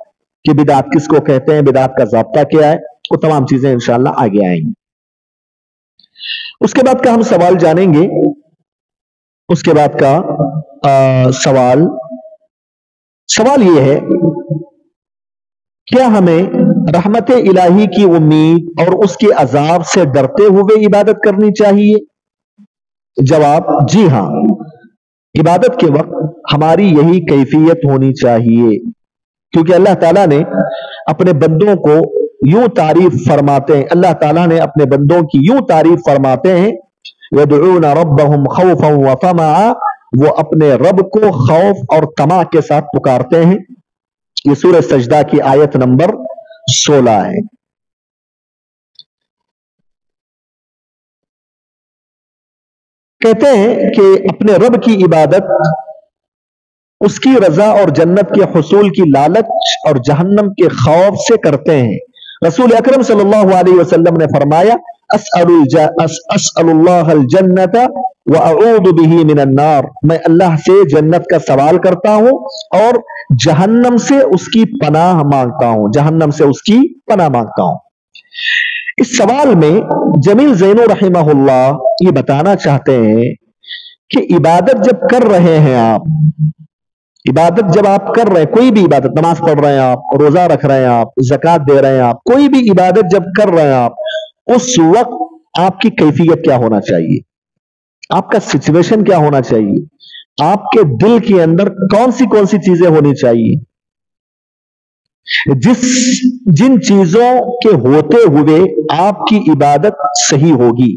कि बिदात किसको कहते हैं, बिदात का ज़ाब्ता क्या है, वो तमाम चीजें इंशाअल्लाह आगे आएंगी। उसके बाद का हम सवाल जानेंगे। उसके बाद का सवाल ये है, क्या हमें रहमत इलाही की उम्मीद और उसके अजाब से डरते हुए इबादत करनी चाहिए? जवाब, जी हां। इबादत के वक्त हमारी यही कैफियत होनी चाहिए, क्योंकि अल्लाह ताला ने अपने बंदों को यूं तारीफ फरमाते हैं, अल्लाह ताला ने अपने बंदों की यूं तारीफ फरमाते हैं, यदऊना रब्बहुम खौफन व तमआ, वो अपने रब को खौफ और तमा के साथ पुकारते हैं। ये सूरह सजदा की आयत नंबर 16 है। कहते हैं कि अपने रब की इबादत उसकी रजा और जन्नत के हुसूल की लालच और जहन्नम के खौफ से करते हैं। रसूल अकरम सल्लल्लाहु अलैहि वसल्लम ने फरमाया, अस्अलुल्लाहल जन्नत व अऊदु बिही मिनन नार, मैं अल्लाह से जन्नत का सवाल करता हूं और जहन्नम से उसकी पनाह मांगता हूं, जहन्नम से उसकी पनाह मांगता हूं। इस सवाल में जमील ज़ैनो रहमहुल्लाह ये बताना चाहते हैं कि इबादत जब कर रहे हैं आप, इबादत जब आप कर रहे हैं, कोई भी इबादत, नमाज पढ़ रहे हैं आप, रोजा रख रहे हैं आप, ज़कात दे रहे हैं आप, कोई भी इबादत जब कर रहे हैं आप, उस वक्त आपकी कैफियत क्या होना चाहिए, आपका सिचुएशन क्या होना चाहिए, आपके दिल के अंदर कौन सी चीजें होनी चाहिए, जिन चीजों के होते हुए आपकी इबादत सही होगी।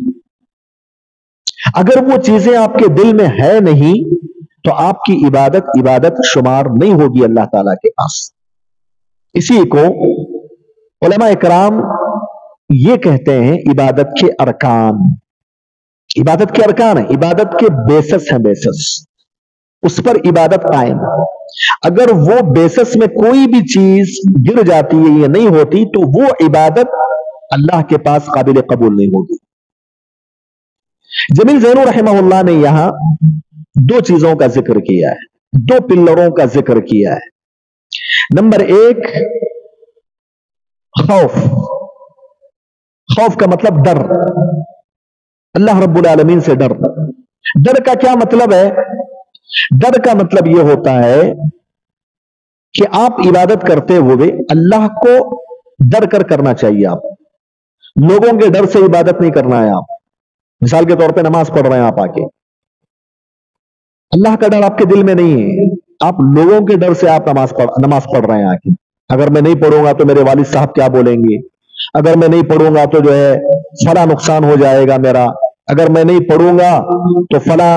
अगर वो चीजें आपके दिल में है नहीं तो आपकी इबादत शुमार नहीं होगी अल्लाह ताला के पास। इसी को उलमा इकराम ये कहते हैं इबादत के अरकान। इबादत के अरकान है, इबादत के बेसिस हैं, बेसिस, उस पर इबादत कायम है। अगर वो बेसिस में कोई भी चीज गिर जाती है या नहीं होती तो वो इबादत अल्लाह के पास काबिल कबूल नहीं होगी। जमील ज़ैनो रहमहुल्लाह ने यहां दो चीजों का जिक्र किया है, दो पिल्लरों का जिक्र किया है। नंबर एक, खौफ। खौफ का मतलब डर, अल्लाह रब्बुल आलमीन से डर। डर का क्या मतलब है? डर का मतलब यह होता है कि आप इबादत करते हुए अल्लाह को डर कर करना चाहिए। आप लोगों के डर से इबादत नहीं करना है। आप मिसाल के तौर पे नमाज पढ़ रहे हैं, आप आके अल्लाह का डर आपके दिल में नहीं है, आप लोगों के डर से आप नमाज पढ़ रहे हैं आके। अगर मैं नहीं पढ़ूंगा तो मेरे वालिद साहब क्या बोलेंगे, अगर मैं नहीं पढ़ूंगा तो जो है फला नुकसान हो जाएगा मेरा, अगर मैं नहीं पढ़ूंगा तो फला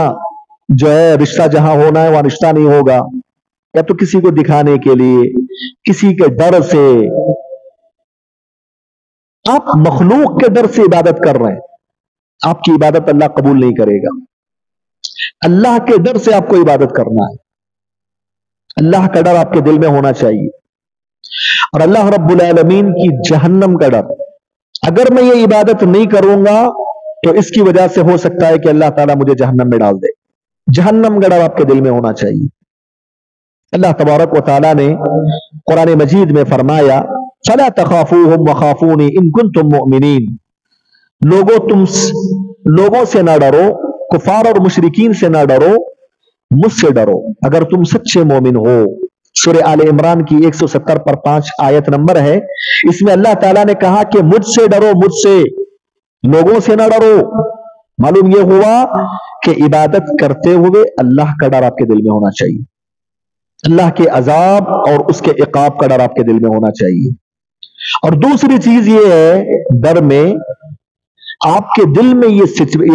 जो है रिश्ता जहां होना है वहां रिश्ता नहीं होगा। या तो किसी को दिखाने के लिए, किसी के डर से, आप मखलूक के डर से इबादत कर रहे हैं, आपकी इबादत अल्लाह कबूल नहीं करेगा। अल्लाह के डर से आपको इबादत करना है, अल्लाह का डर आपके दिल में होना चाहिए, और अल्लाह रब्बुल आलमीन की जहन्नम का डर। अगर मैं ये इबादत नहीं करूंगा तो इसकी वजह से हो सकता है कि अल्लाह ताला मुझे जहन्नम में डाल दे। जहन्नम का डर आपके दिल में होना चाहिए। अल्लाह तबारक व तआला ने कुरान मजीद में फरमाया, फला तखाफूहुम वखाफूनी इन कुंतुम मुमिनीन। लोगों से ना डरो, कुफार और मुशरिकीन से ना डरो, मुझसे डरो अगर तुम सच्चे मोमिन हो। सूरह आले इमरान की 170 पर 5 आयत नंबर है। इसमें अल्लाह ताला ने कहा कि मुझसे डरो, मुझसे, लोगों से ना डरो। मालूम यह हुआ कि इबादत करते हुए अल्लाह का डर आपके दिल में होना चाहिए, अल्लाह के अजाब और उसके इकाब का डर आपके दिल में होना चाहिए। और दूसरी चीज यह है, डर में आपके दिल में ये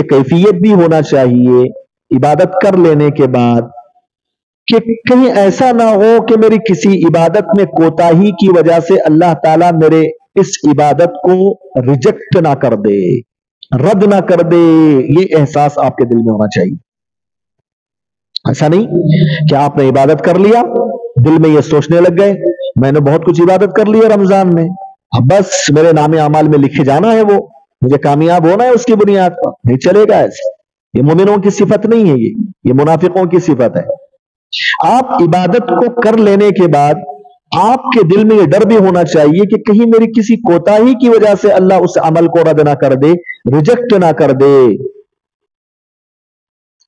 कैफियत भी होना चाहिए इबादत कर लेने के बाद कि कहीं ऐसा ना हो कि मेरी किसी इबादत में कोताही की वजह से अल्लाह ताला मेरे इस इबादत को रिजेक्ट ना कर दे, रद्द ना कर दे। ये एहसास आपके दिल में होना चाहिए। ऐसा नहीं कि आपने इबादत कर लिया, दिल में ये सोचने लग गए मैंने बहुत कुछ इबादत कर लिया रमजान में, अब बस मेरे नामे अमाल में लिखे जाना है, वो मुझे कामयाब होना है उसकी बुनियाद पर। नहीं चलेगा ऐसे, ये मोमिनों की सिफत नहीं है, ये मुनाफिकों की सिफत है। आप इबादत को कर लेने के बाद आपके दिल में ये डर भी होना चाहिए कि कहीं मेरी किसी कोताही की वजह से अल्लाह उस अमल को रद्द ना कर दे, रिजेक्ट ना कर दे।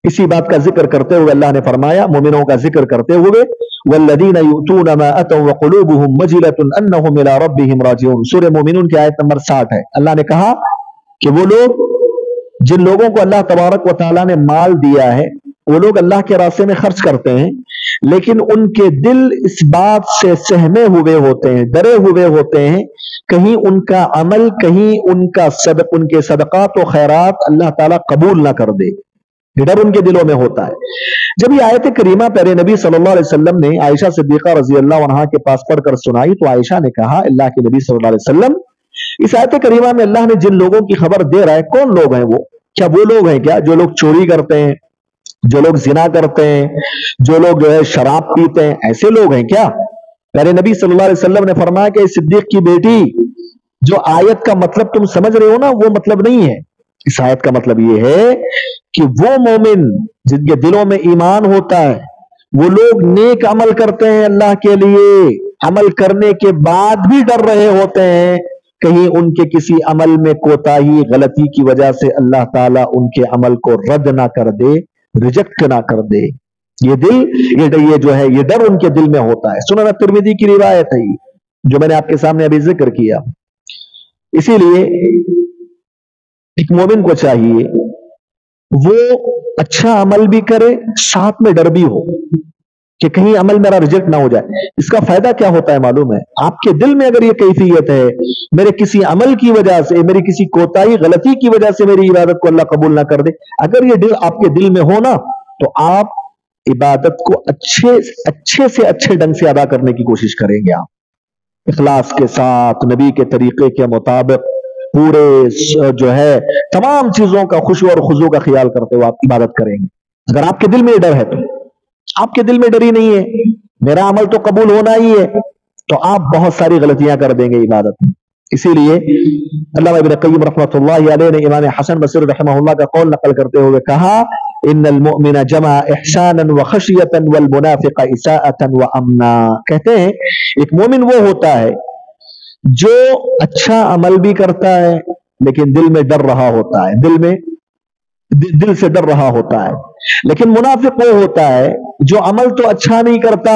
इसी बात का जिक्र करते हुए अल्लाह ने फरमाया, मोमिनों का जिक्र करते हुए, वल्लदीना युतूना मा अतौ व क़ुलूबुहुम वजिलतुन अन्नहुम इला रब्बिहिम राजिऊन। सूरह मोमिनून की आयत नंबर 60 है। अल्लाह ने कहा कि वो लोग, जिन लोगों को अल्लाह तबारक व तआला ने माल दिया है, वो लोग अल्लाह के रास्ते में खर्च करते हैं, लेकिन उनके दिल इस बात से सहमे हुए होते हैं, डरे हुए होते हैं, कहीं उनका अमल, कहीं उनके सदकात व खैरात अल्लाह ताला कबूल ना कर दे। ये डर उनके दिलों में होता है। जब ये आयत करीमा प्यारे नबी सल्लल्लाहु अलैहि वसल्लम ने आयशा सिद्दीका रजी अल्लाह अन्हा के पास पढ़कर सुनाई तो आयशा ने कहा, अल्लाह के नबी सल्लल्लाहु अलैहि वसल्लम, इस आयत करीमा में अल्लाह ने जिन लोगों की खबर दे रहा है, कौन लोग हैं वो? क्या वो लोग हैं क्या जो लोग चोरी करते हैं, जो लोग जिना करते हैं, जो लोग जो है शराब पीते हैं, ऐसे लोग हैं क्या? प्यारे नबी सल्लल्लाहु अलैहि वसल्लम ने फरमाया कि सिद्दीक की बेटी, जो आयत का मतलब तुम समझ रहे हो ना, वो मतलब नहीं है। इस आयत का मतलब ये है कि वो मोमिन जिनके दिलों में ईमान होता है, वो लोग नेक अमल करते हैं अल्लाह के लिए, अमल करने के बाद भी डर रहे होते हैं कहीं उनके किसी अमल में कोताही, गलती की वजह से अल्लाह ताला उनके अमल को रद्द ना कर दे, रिजेक्ट ना कर दे। ये डर उनके दिल में होता है। सुनन तिरमिज़ी की रिवायत है जो मैंने आपके सामने अभी जिक्र किया। इसीलिए एक मोमिन को चाहिए वो अच्छा अमल भी करे, साथ में डर भी हो कि कहीं अमल मेरा रिजेक्ट ना हो जाए। इसका फायदा क्या होता है मालूम है? आपके दिल में अगर ये कैफियत है, मेरे किसी अमल की वजह से, मेरी किसी कोताही, गलती की वजह से मेरी इबादत को अल्लाह कबूल ना कर दे, अगर ये दिल आपके दिल में हो ना, तो आप इबादत को अच्छे से अच्छे ढंग से अदा करने की कोशिश करेंगे। आप इखलास के साथ, नबी के तरीके के मुताबिक, पूरे जो है तमाम चीजों का खुशू और खुजू का ख्याल करते हुए आप इबादत करेंगे। अगर आपके दिल में डर है, तो आपके दिल में डर ही नहीं है, मेरा अमल तो कबूल होना ही है, तो आप बहुत सारी गलतियां कर देंगे इबादत में। इसीलिए अल्लामा इब्न क़य्यिम रहमतुल्लाहि अलैहि ने इमाम हसन बसरी रहमहुल्लाह का कौल नकल करते हुए कहा, इन्नल मुमिना जमा इहसानन व खशियतन वल मुनाफिक इसाअतन व अमना। कहते हैं एक मोमिन वो होता है जो अच्छा अमल भी करता है लेकिन दिल में डर रहा होता है, दिल से डर रहा होता है। लेकिन मुनाफिक वो होता है जो अमल तो अच्छा नहीं करता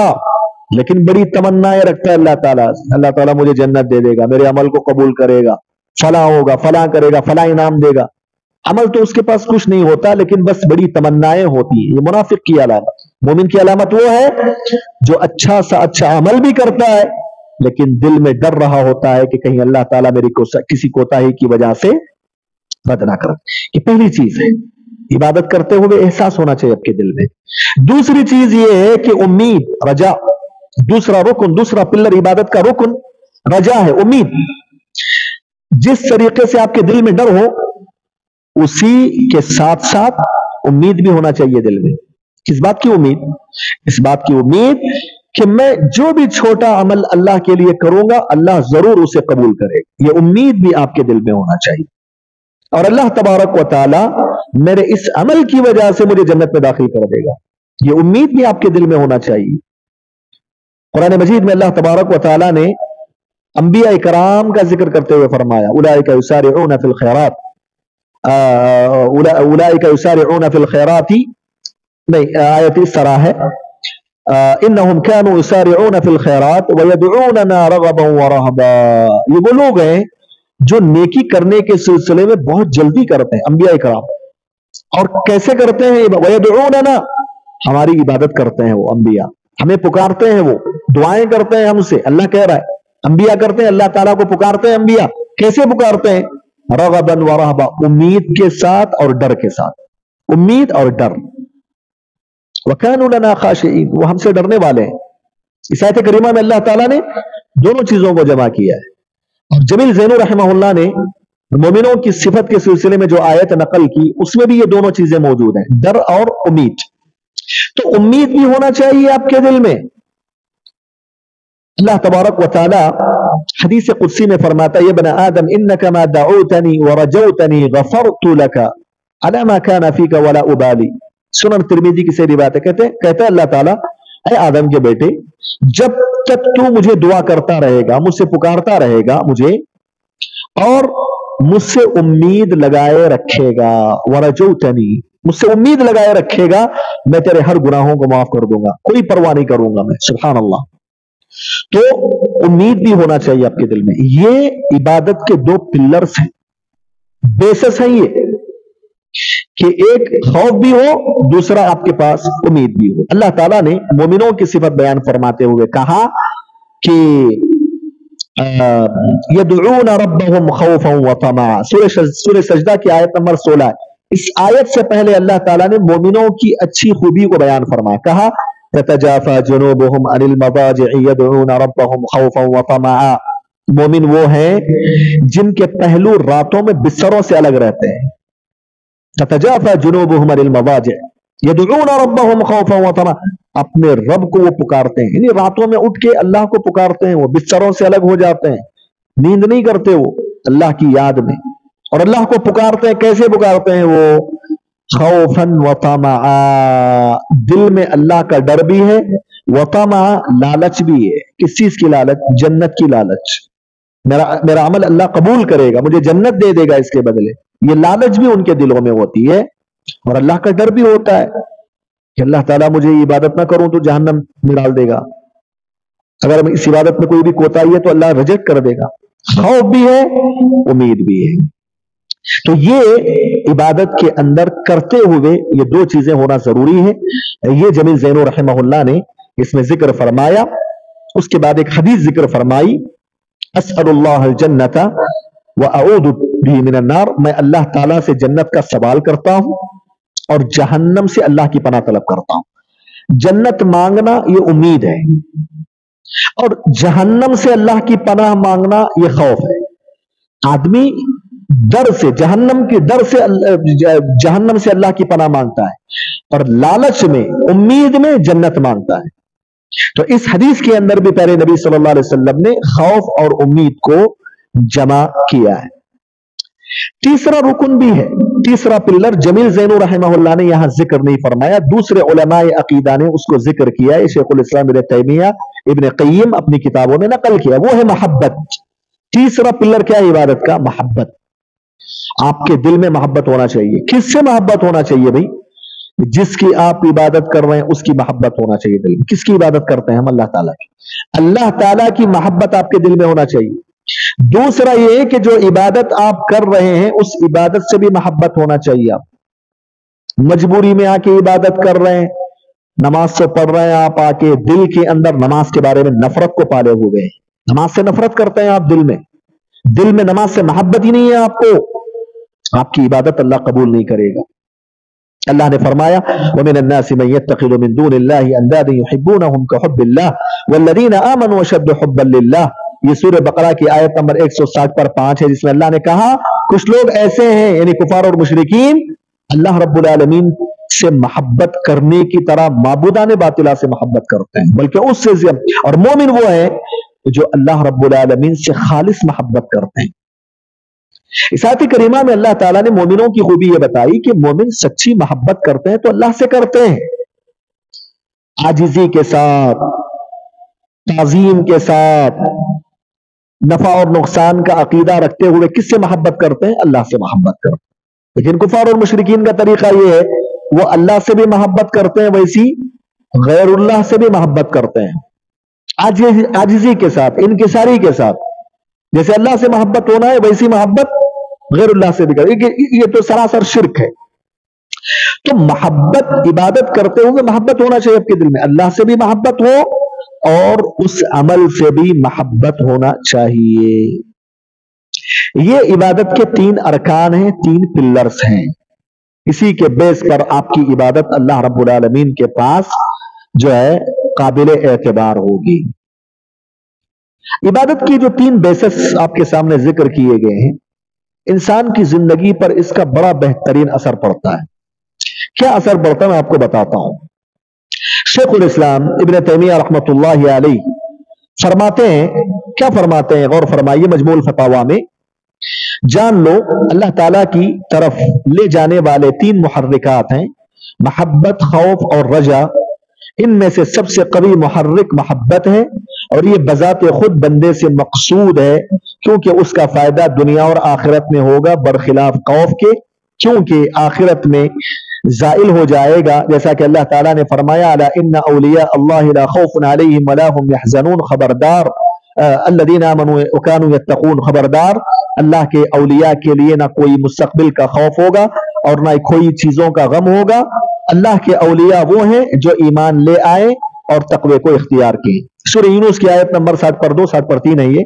लेकिन बड़ी तमन्नाएं रखता है अल्लाह ताला, अल्लाह ताला मुझे जन्नत दे देगा, मेरे अमल को कबूल करेगा, फला होगा, फला करेगा, फला इनाम देगा। अमल तो उसके पास कुछ नहीं होता लेकिन बस बड़ी तमन्नाएं होती है। ये मुनाफिक की अलामत। मोमिन की अलामत वो है जो अच्छा सा अच्छा अमल भी करता है लेकिन दिल में डर रहा होता है कि कहीं अल्लाह ताला मेरी किसी कोताही की वजह से रद्द ना कर। ये पहली चीज है, इबादत करते हुए एहसास होना चाहिए आपके दिल में। दूसरी चीज ये है कि उम्मीद, रजा, दूसरा रुकन, दूसरा पिलर इबादत का रुकन रजा है, उम्मीद। जिस तरीके से आपके दिल में डर हो उसी के साथ साथ उम्मीद भी होना चाहिए दिल में। किस बात की उम्मीद? इस बात की उम्मीद कि मैं जो भी छोटा अमल अल्लाह के लिए करूंगा अल्लाह जरूर उसे कबूल करेगा। ये उम्मीद भी आपके दिल में होना चाहिए और अल्लाह तबारक व तआला मेरे इस अमल की वजह से मुझे जन्नत में दाखिल कर देगा। ये उम्मीद भी आपके दिल में होना चाहिए। कुरान मजीद में अल्लाह तबारक व तआला ने अंबिया इकराम का जिक्र करते हुए फरमाया, उलाइका युसारिऊना फिल खैरात, उलाइका युसारिऊना फिल खैराती, नहीं, आयत इस तरह है, इन्नहुम कानू युसारिऊना फिल खैरात व यदऊनना रगबन व रहबा। ये वो लोग हैं जो नेकी करने के सिलसिले में बहुत जल्दी करते हैं, अंबिया इकराम। और कैसे करते हैं? व यदऊनना, हमारी इबादत करते हैं वो अंबिया, हमें पुकारते हैं, वो दुआएं करते हैं हमसे। अल्लाह कह रहा है अंबिया करते हैं, अल्लाह ताला को पुकारते हैं अंबिया। कैसे पुकारते हैं? रगबन व रहबा, उम्मीद के साथ और डर के साथ, उम्मीद और डर। वकानू लना खाशिईन, वो हमसे डरने वाले हैं। इस आयत करीमा में अल्लाह ताला ने दोनों चीजों को जमा किया है। और जमील ज़ैनू रहमहुल्लाह ने मोमिनों की सिफत के सिलसिले में जो आयत नकल की उसमें भी ये दोनों चीजें मौजूद हैं, डर और उम्मीद। तो उम्मीद भी होना चाहिए आपके दिल में। अल्लाह तबारक व तआला हदीस कुदसी में फरमाता है, ये बना आदम इन्नका मा दअउतनी व रजौतनी गफरतु लका अला मा काना फीका वला उबाली। सुनन तिरमिजी की से रिवायत है, कहते अल्लाह ताला, ऐ आदम के बेटे, जब तक तू मुझे दुआ करता रहेगा, मुझसे पुकारता रहेगा मुझे और मुझसे उम्मीद लगाए रखेगा, वरजौतनी, मुझसे उम्मीद लगाए रखेगा, मैं तेरे हर गुनाहों को माफ कर दूंगा, कोई परवाह नहीं करूंगा मैं। सुभान अल्लाह। तो उम्मीद भी होना चाहिए आपके दिल में। ये इबादत के दो पिलर्स हैं, बेसिस हैं ये, कि एक खौफ भी हो, दूसरा आपके पास उम्मीद भी हो। अल्लाह ताला ने मोमिनों की सिफत बयान फरमाते हुए कहा कि यदऊना रब्बहुम खौफन व तमआ, सूरह सजदा की आयत नंबर 16। इस आयत से पहले अल्लाह ताला ने मोमिनों की अच्छी खूबी को बयान फरमाया, कहा ततजाफा जुनूबुहुम अनिल मदाजि'i यदऊना रब्बहुम खौफन व तमआ। मोमिन वो हैं जिनके पहलू रातों में बिस्तरों से अलग रहते हैं। ततजाफा जुनूबुहुम अनिल मदाजि'i यदऊना रब्बहुम खौफन व तमआ, अपने रब को वो पुकारते हैं, यानी रातों में उठ के अल्लाह को पुकारते हैं, वो बिस्तरों से अलग हो जाते हैं, नींद नहीं करते वो अल्लाह की याद में, और अल्लाह को पुकारते हैं। कैसे पुकारते हैं वो? खौफन व तमआ, दिल में अल्लाह का डर भी है, व तमआ, लालच भी है। किस चीज की लालच? जन्नत की लालच। मेरा अमल अल्लाह कबूल करेगा, मुझे जन्नत दे देगा इसके बदले, ये लालच भी उनके दिलों में होती है। और अल्लाह का डर भी होता है कि अल्लाह ताला मुझे इबादत ना करूं तो जहन्नम में डाल देगा, अगर इस इबादत में कोई भी कोताही है तो अल्लाह रिजेक्ट कर देगा। खौफ भी है, उम्मीद भी है। तो ये इबादत के अंदर करते हुए ये दो चीजें होना जरूरी है। ये जमील ज़ैनू रहमहुल्लाह ने इसमें जिक्र फरमाया। उसके बाद एक हदीस जिक्र फरमाई, अस्अलुल्लाह अल जन्नता व अऊदु बिही मिनन नार, मैं अल्लाह ताला से जन्नत का सवाल करता हूं और जहन्नम से अल्लाह की पनाह तलब करता हूं। जन्नत मांगना ये उम्मीद है और जहन्नम से अल्लाह की पनाह मांगना ये खौफ है। आदमी डर से, जहन्नम के डर से जहन्नम से अल्लाह की पनाह मांगता है और लालच में, उम्मीद में जन्नत मांगता है। तो इस हदीस के अंदर भी प्यारे नबी सल्लल्लाहु अलैहि वसल्लम ने खौफ और उम्मीद को जमा किया है। तीसरा रुकन भी है, तीसरा पिल्लर जमील ज़ैनू रहमहुल्लाह ने यहां जिक्र नहीं फरमाया, दूसरे उलमाए अकीदा ने उसको जिक्र किया है। शेखुल इस्लाम इब्न तैमिया, इब्न क़य्यिम अपनी किताबों में नकल किया, वो है मोहब्बत। तीसरा पिल्लर क्या है इबादत का? मोहब्बत। आपके दिल में मोहब्बत होना चाहिए। किससे मोहब्बत होना चाहिए भाई? जिसकी आप इबादत कर रहे हैं उसकी मोहब्बत होना चाहिए दिल में। किसकी इबादत करते हैं हम? अल्लाह ताला की। अल्लाह ताला की मोहब्बत आपके दिल में होना चाहिए। दूसरा यह है कि जो इबादत आप कर रहे हैं उस इबादत से भी मोहब्बत होना चाहिए। आप मजबूरी में आके इबादत कर रहे हैं, नमाज से पढ़ रहे हैं, आप आके दिल के अंदर नमाज के बारे में नफरत को पाले हुए हैं, नमाज से नफरत करते हैं आप दिल में नमाज से मोहब्बत ही नहीं है आपको, आपकी इबादत अल्लाह कबूल नहीं करेगा। अल्लाह ने फरमाया वमिन अन्नासि मन यत्तखिज़ु मिन दूनिल्लाहि अंदादन युहिब्बूनहुम कहुब्बिल्लाह वल्लज़ीना आमनू अशद्दु हुब्बन लिल्लाह। ये सूरह बकरा की आयत नंबर 160 पर 5 है, जिसमें अल्लाह ने कहा कुछ लोग ऐसे हैं, यानी कुफार और मुशरिकीन, अल्लाह रब्बुल आलमीन से मोहब्बत करने की तरह माबूदाने बातिला से मोहब्बत करते हैं, बल्कि उससे ज्यादा। और मोमिन वो है जो अल्लाह रब्बुल आलमीन से खालिस मोहब्बत करते हैं। इस आयत करीमा में अल्लाह ताला ने मोमिनों की खूबी यह बताई कि मोमिन सच्ची मोहब्बत करते हैं तो अल्लाह से करते हैं आजिजी के साथ, ताजीम के साथ, नफा और नुकसान का अकीदा रखते हुए। किससे मोहब्बत करते हैं? अल्लाह से मोहब्बत करते हैं। लेकिन कुफार और मुशरिकीन का तरीका यह है, वो अल्लाह से भी मोहब्बत करते हैं, वैसी गैरुल्लाह से भी मोहब्बत करते हैं आजिजी के साथ, इनकिसारी के साथ। जैसे अल्लाह से मोहब्बत होना है वैसी मोहब्बत गैरुल्लाह से भी कर, ये तो सरासर शिर्क है। तो मोहब्बत, इबादत करते हुए मोहब्बत होना चाहिए आपके दिल में, अल्लाह से भी मोहब्बत हो और उस अमल से भी मोहब्बत होना चाहिए। ये इबादत के 3 अरकान हैं, 3 पिल्लर्स हैं। इसी के बेस पर आपकी इबादत अल्लाह रब्बुल आलमीन के पास जो है काबिल एतबार होगी। इबादत की जो 3 बेसिस आपके सामने जिक्र किए गए हैं, इंसान की जिंदगी पर इसका बड़ा बेहतरीन असर पड़ता है। क्या असर पड़ता है मैं आपको बताता हूं। शेखुल इस्लाम इब्न तैमिया रहमतुल्लाहि अलैहि फरमाते हैं, क्या फरमाते हैं? गौर फरमाइए, मजमूल फतावा में, जान लो अल्लाह ताला की तरफ ले जाने वाले 3 मुहर्रिकात हैं, मोहब्बत, खौफ और रजा। इनमें से सबसे कवी मुहर्रिक मोहब्बत है और ये बजाते खुद बंदे से मकसूद है, क्योंकि उसका फायदा दुनिया और आखिरत में होगा, बरखिलाफ खौफ के, क्योंकि आखिरत में जाइल हो जाएगा। जैसा कि अल्लाह ताला ने फरमाया अला इन्ना औलिया अल्लाह ला खौफुन अलैहिम वला हुम यहज़नून, खबरदार अल्लज़ीना आमनू व कानू यत्तकून, खबरदार अल्लाह के औलिया के लिए ना कोई मुस्तकबिल का खौफ होगा और ना कोई चीजों का गम होगा। अल्लाह के औलिया वो हैं जो ईमान ले आए और तकवे को इख्तियार किए। सूरह यूनुस की आयत नंबर 60 पर 2, 60 पर 3 है ये।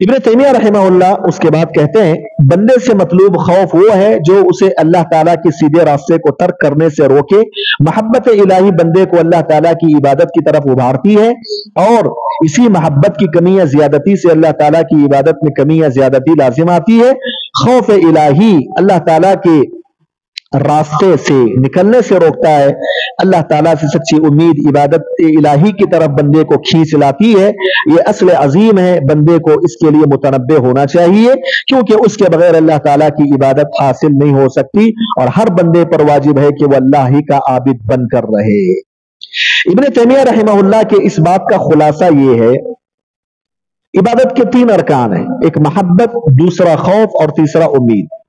इब्न तैमिया रहमहुल्लाह उसके बाद कहते हैं बंदे से मतलूब खौफ वो है जो उसे अल्लाह ताला के सीधे रास्ते को तर्क करने से रोके। मोहब्बत इलाही बंदे को अल्लाह ताला की इबादत की तरफ उभारती है और इसी मोहब्बत की कमी या ज्यादती से अल्लाह ताला की इबादत में कमी या ज्यादती लाजिम आती है। खौफ इलाही अल्लाह ताला के रास्ते से निकलने से रोकता है। अल्लाह ताला से सच्ची उम्मीद इबादत इलाही की तरफ बंदे को खींच लाती है। ये असल अजीम है, बंदे को इसके लिए मुतनब्बे होना चाहिए, क्योंकि उसके बगैर अल्लाह ताला की इबादत हासिल नहीं हो सकती और हर बंदे पर वाजिब है कि वह अल्लाह ही का आबिद बनकर रहे। इब्न तैमिया रहमहुल्लाह के इस बात का खुलासा ये है, इबादत के 3 अरकान हैं, एक मोहब्बत, दूसरा खौफ और तीसरा उम्मीद।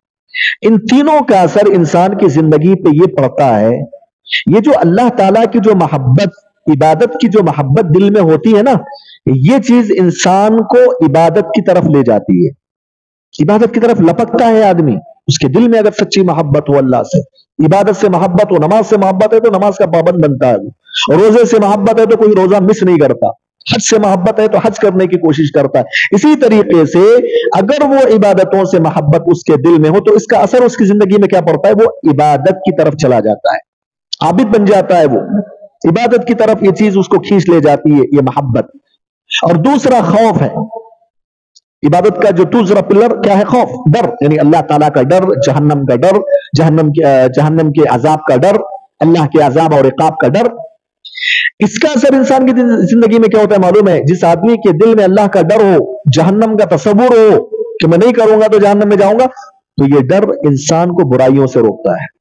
इन तीनों का असर इंसान की जिंदगी पे ये पड़ता है। ये जो अल्लाह ताला की जो मोहब्बत, इबादत की जो मोहब्बत दिल में होती है ना, ये चीज इंसान को इबादत की तरफ ले जाती है, इबादत की तरफ लपकता है आदमी। उसके दिल में अगर सच्ची मोहब्बत हो अल्लाह से, इबादत से मोहब्बत हो, नमाज से मोहब्बत है तो नमाज का पाबंद बनता है, रोजे से मोहब्बत है तो कोई रोजा मिस नहीं करता, हज से मोहब्बत है तो हज करने की कोशिश करता है। इसी तरीके से अगर वो इबादतों से मोहब्बत उसके दिल में हो तो इसका असर उसकी जिंदगी में क्या पड़ता है? वो इबादत की तरफ चला जाता है, आबिद बन जाता है, वो इबादत की तरफ ये चीज उसको खींच ले जाती है, ये मोहब्बत। और दूसरा खौफ है, इबादत का जो दूसरा पिलर क्या है? खौफ, डर, यानी अल्लाह ताला का डर, जहन्नम का डर, जहन्नम के अजाब का डर, अल्लाह के अजाब और इकाब का डर। इसका असर इंसान की जिंदगी में क्या होता है मालूम है? जिस आदमी के दिल में अल्लाह का डर हो, जहन्नम का तसव्वुर हो कि मैं नहीं करूंगा तो जहन्नम में जाऊंगा, تو یہ ڈر انسان کو برائیوں سے روکتا ہے،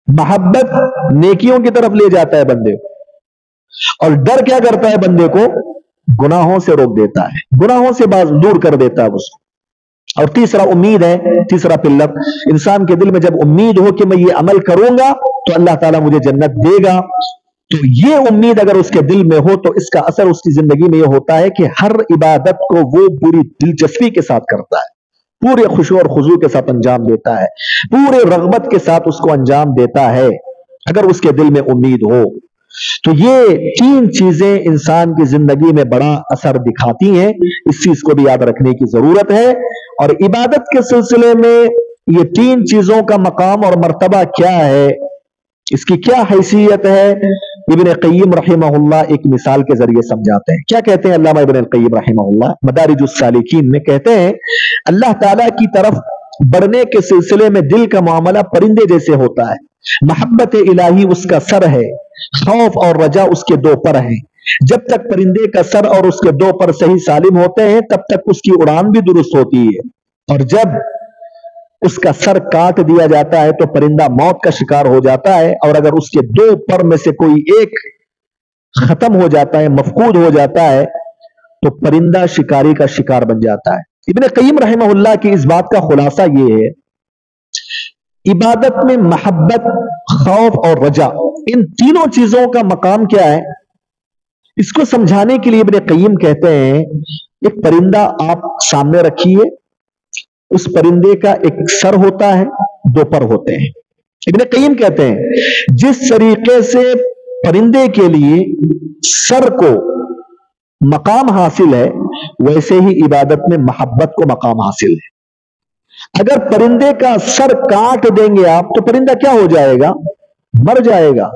محبت نیکیوں کی طرف لے جاتا ہے بندے کو، اور ڈر کیا کرتا ہے بندے کو؟ گناہوں سے روک دیتا ہے، گناہوں سے باز دور کر دیتا ہے اس کو۔ اور تیسرا امید ہے، تیسرا پلر، انسان کے دل میں جب امید ہو کہ میں یہ عمل کروں گا تو اللہ تعالیٰ مجھے جنت دے گا، تو یہ امید اگر اس کے دل میں ہو تو اس کا اثر اس کی زندگی میں یہ ہوتا ہے کہ ہر عبادت کو وہ پوری دلچسپی کے ساتھ کرتا ہے، پورے خشوع اور خضوع کے ساتھ انجام دیتا ہے، پورے رغبت کے ساتھ اس کو انجام دیتا ہے اگر اس کے دل میں امید ہو۔ تو یہ تین چیزیں انسان کی زندگی میں بڑا اثر دکھاتی ہیں، اس چیز کو بھی یاد رکھنے کی ضرورت ہے۔ اور عبادت کے سلسلے میں یہ تین چیزوں کا مقام اور مرتبہ کیا ہے، اس کی کیا حیثیت ہے، ابن قیم رحمہ اللہ ایک مثال کے ذریعے سمجھاتے ہیں۔ کیا کہتے ہیں علامہ ابن القیم رحمہ اللہ مدارج السالکین میں؟ کہتے ہیں اللہ تعالیٰ کی طرف بڑھنے کے سلسلے میں دل کا معاملہ پرندے جیسے ہوتا ہے، محبت الہی اس کا سر ہے، خوف اور رجا اس کے دو پر ہیں۔ جب تک پرندے کا سر اور اس کے دو پر صحیح سالم ہوتے ہیں تب تک اس کی اڑان بھی درست ہوتی ہے، اور جب اس کا سر کاٹ دیا جاتا ہے تو پرندہ موت کا شکار ہو جاتا ہے، اور اگر اس کے دو پر میں سے کوئی ایک ختم ہو جاتا ہے، مفقود ہو جاتا ہے، تو پرندہ شکاری کا شکار بن جاتا ہے۔ ابن قیم رحمہ اللہ کی اس بات کا خلاصہ یہ ہے، عبادت میں محبت، خوف اور رجا، ان تینوں چیزوں کا مقام کیا ہے، اس کو سمجھانے کے لیے ابن قیم کہتے ہیں ایک پرندہ آپ سامنے رکھیے، اس پرندے کا ایک سر ہوتا ہے، دو پر ہوتے ہیں۔ ابن قیم کہتے ہیں جس طریقے سے پرندے کے لیے سر کو مقام حاصل ہے ویسے ہی عبادت میں محبت کو مقام حاصل ہے۔ اگر پرندے کا سر کاٹ دیں گے آپ تو پرندہ کیا ہو جائے گا؟ مر جائے گا۔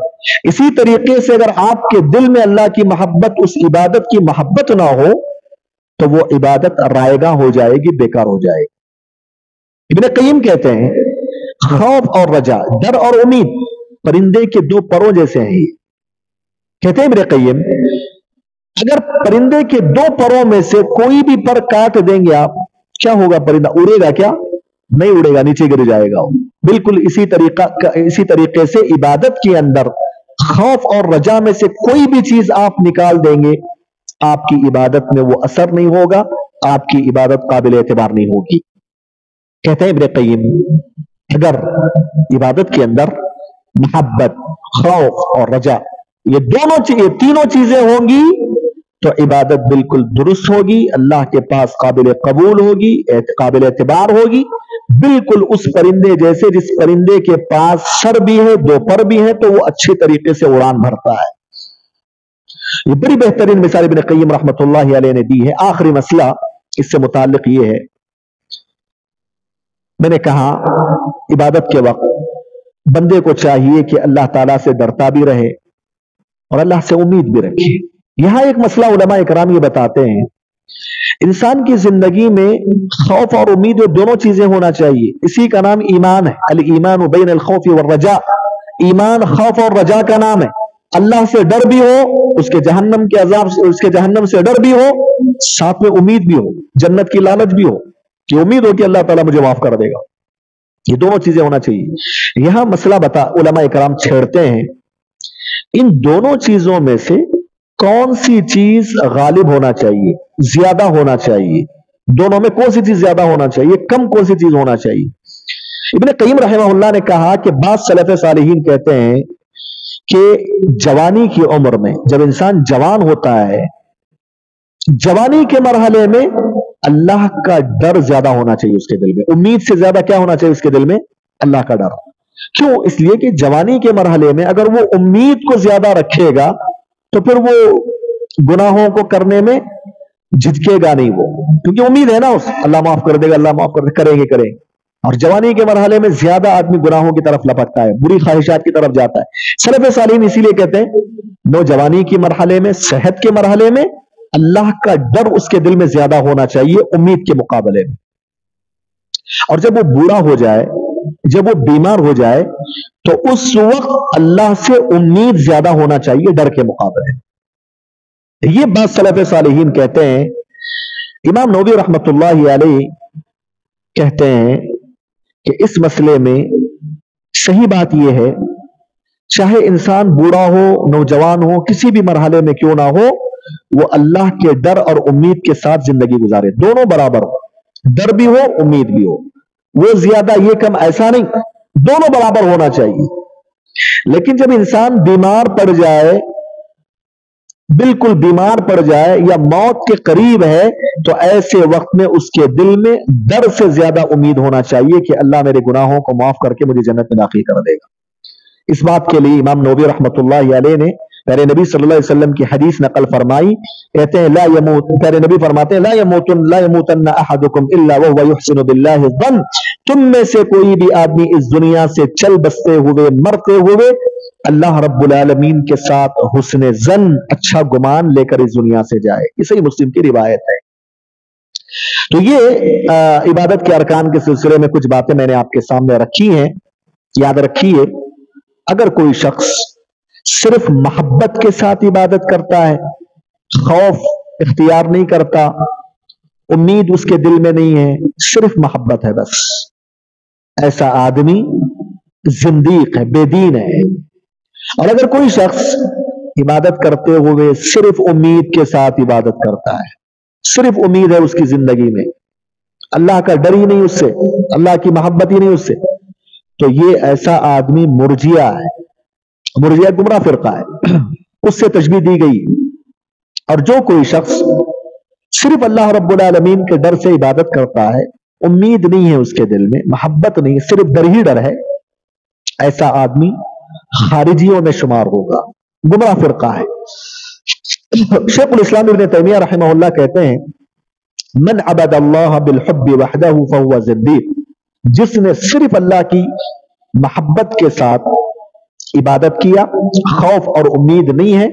اسی طریقے سے اگر آپ کے دل میں اللہ کی محبت، اس عبادت کی محبت نہ ہو تو وہ عبادت رائگاں ہو جائے گی، بیکار ہو جائے گی۔ ابن قیم کہتے ہیں خوف اور رجا، ڈر اور امید پرندے کے دو پروں جیسے ہیں۔ یہ کہتے ہیں ابن قیم اگر پرندے کے دو پروں میں سے کوئی بھی پر کاٹ دیں گے آپ، کیا ہوگا؟ پرندہ اڑے گا کیا؟ نہیں اڑے گا، نیچے گر جائے گا۔ بالکل اسی طریقے سے عبادت کے اندر خوف اور رجا میں سے کوئی بھی چیز آپ نکال دیں گے، آپ کی عبادت میں وہ اثر نہیں ہوگا، آپ کی عبادت قابل اعتبار نہیں ہوگی۔ کہتے ہیں ابن قیم اگر عبادت کے اندر محبت، خوف اور رجا یہ تینوں چیزیں ہوں گی تو عبادت بالکل درست ہوگی، اللہ کے پاس قابل قبول ہوگی، قابل اعتبار ہوگی، بالکل اس پرندے جیسے جس پرندے کے پاس سر بھی ہے، دو پر بھی ہے، تو وہ اچھے طریقے سے اڑان بھرتا ہے۔ یہ بڑی بہترین مثال ابن قیم رحمت اللہ علیہ نے دی ہے۔ آخری مسئلہ اس سے متعلق یہ ہے، میں نے کہا عبادت کے وقت بندے کو چاہیے کہ اللہ تعالیٰ سے ڈرتا بھی رہے اور اللہ سے امید بھی رکھے۔ یہاں ایک مسئلہ علماء اکرام یہ بتاتے ہیں انسان کی زندگی میں خوف اور امید دونوں چیزیں ہونا چاہیے، اسی کا نام ایمان ہے۔ الایمان بین الخوف والرجاء، ایمان خوف اور رجا کا نام ہے۔ اللہ سے ڈر بھی ہو، اس کے جہنم کے عذاب سے، اس کے جہنم سے ڈر بھی ہو، ساتھ میں امید بھی ہو، جنت کی لالچ بھی ہو کہ امید ہو کہ اللہ تعالیٰ مجھے معاف کر دے گا۔ یہ دونوں چیزیں ہونا چاہیے۔ یہاں مسئلہ علماء اکرام چھیڑتے ہیں ان دونوں چیزوں میں سے کون سی چیز غالب ہونا چاہیے، زیادہ ہونا چاہیے، دونوں میں کون سی چیز زیادہ ہونا چاہیے، کم کون سی چیز ہونا چاہیے؟ ابن قیم رحمہ اللہ نے کہا کہ بعض سلف صالحین کہتے ہیں کہ جوانی کی عمر میں جب انسان جوان ہوتا ہے، جوانی کے مرحلے میں اللہ کا ڈر زیادہ ہونا چاہیے اس کے دل میں، امید سے زیادہ کیا ہونا چاہیے اس کے دل میں؟ اللہ کا ڈر۔ کیوں؟ اس لیے کہ جوانی کے مرحلے میں اگر وہ امید کو زیادہ رکھے گا تو پھر وہ گناہوں کو کرنے میں جھجکے گا نہیں، وہ کیونکہ امید ہے نا اس اللہ معاف کر دے گا، اللہ معاف کر دے، کریں گے۔ اور جوانی کے مرحلے میں زیادہ آدمی گناہوں کی طرف لپکتا ہے، بری خواہشات کی طرف جاتا ہے۔ سلف صالحین اسی لیے کہتے ہیں نوجوانی کے مرحلے میں، صحت کے مرحلے میں اللہ کا ڈر اس کے دل میں زیادہ ہونا چاہیے امید کے مقابلے میں، اور جب وہ بوڑھا ہو جائے، جب وہ بیمار ہو جائے تو اس وقت اللہ سے امید زیادہ ہونا چاہیے ڈر کے مقابلے میں۔ یہ بات سلف صالحین کہتے ہیں۔ امام نووی رحمت اللہ علیہ کہتے ہیں کہ اس مسئلے میں صحیح بات یہ ہے چاہے انسان بوڑھا ہو نوجوان ہو کسی بھی مرحلے میں کیوں نہ ہو وہ اللہ کے ڈر اور امید کے ساتھ زندگی گزارے، دونوں برابر ہو، ڈر بھی ہو امید بھی ہو، وہ زیادہ یہ کم ایسا نہیں، دونوں برابر ہونا چاہیے۔ لیکن جب انسان بیمار پڑ جائے، بالکل بیمار پڑ جائے یا موت کے قریب ہے، تو ایسے وقت میں اس کے دل میں ڈر سے زیادہ امید ہونا چاہیے کہ اللہ میرے گناہوں کو معاف کر کے مجھے جنت میں داخل کر دے گا۔ اس بات کے لیے امام نووی رحمۃ اللہ علیہ نے پیارے نبی صلی اللہ علیہ وسلم کی حدیث نقل فرمائی، کہتے ہیں لا يموت، پیارے نبی فرماتے ہیں لا يموتن احدکم الا وهو يحسن بالله الظن، تم میں سے کوئی بھی آدمی اس دنیا سے چل بستے ہوئے مرتے ہوئے اللہ رب العالمین کے ساتھ حسن ظن، اچھا گمان لے کر اس دنیا سے جائے۔ یہ صحیح مسلم کی روایت ہے۔ تو یہ عبادت کے ارکان کے سلسلے میں کچھ باتیں میں نے آپ کے سامنے رکھی ہیں، یاد رکھیے اگر کوئی شخص صرف محبت کے ساتھ عبادت کرتا ہے، خوف اختیار نہیں کرتا، امید اس کے دل میں نہیں ہے، صرف محبت ہے بس، ایسا آدمی زندیق ہے، بے دین ہے۔ اور اگر کوئی شخص عبادت کرتے ہوئے صرف امید کے ساتھ عبادت کرتا ہے، صرف امید ہے اس کی زندگی میں، اللہ کا ڈر ہی نہیں اس سے، اللہ کی محبت ہی نہیں اس سے، تو یہ ایسا آدمی مرجیہ ہے۔ مرجیہ گمراہ فرقہ ہے، اس سے تشبیہ دی گئی۔ اور جو کوئی شخص صرف اللہ رب العالمین کے ڈر سے عبادت کرتا ہے، امید نہیں ہے اس کے دل میں، محبت نہیں، صرف ڈر ہی ڈر ہے، ایسا آدمی خارجیوں میں شمار ہوگا، گمراہ فرقہ ہے۔ شیخ الاسلام ابن تیمیہ رحمہ اللہ کہتے ہیں من عبد اللہ بالحب وحدہ فہو زندیق، جس نے صرف اللہ کی محبت کے ساتھ عبادت کیا، خوف اور امید نہیں ہے،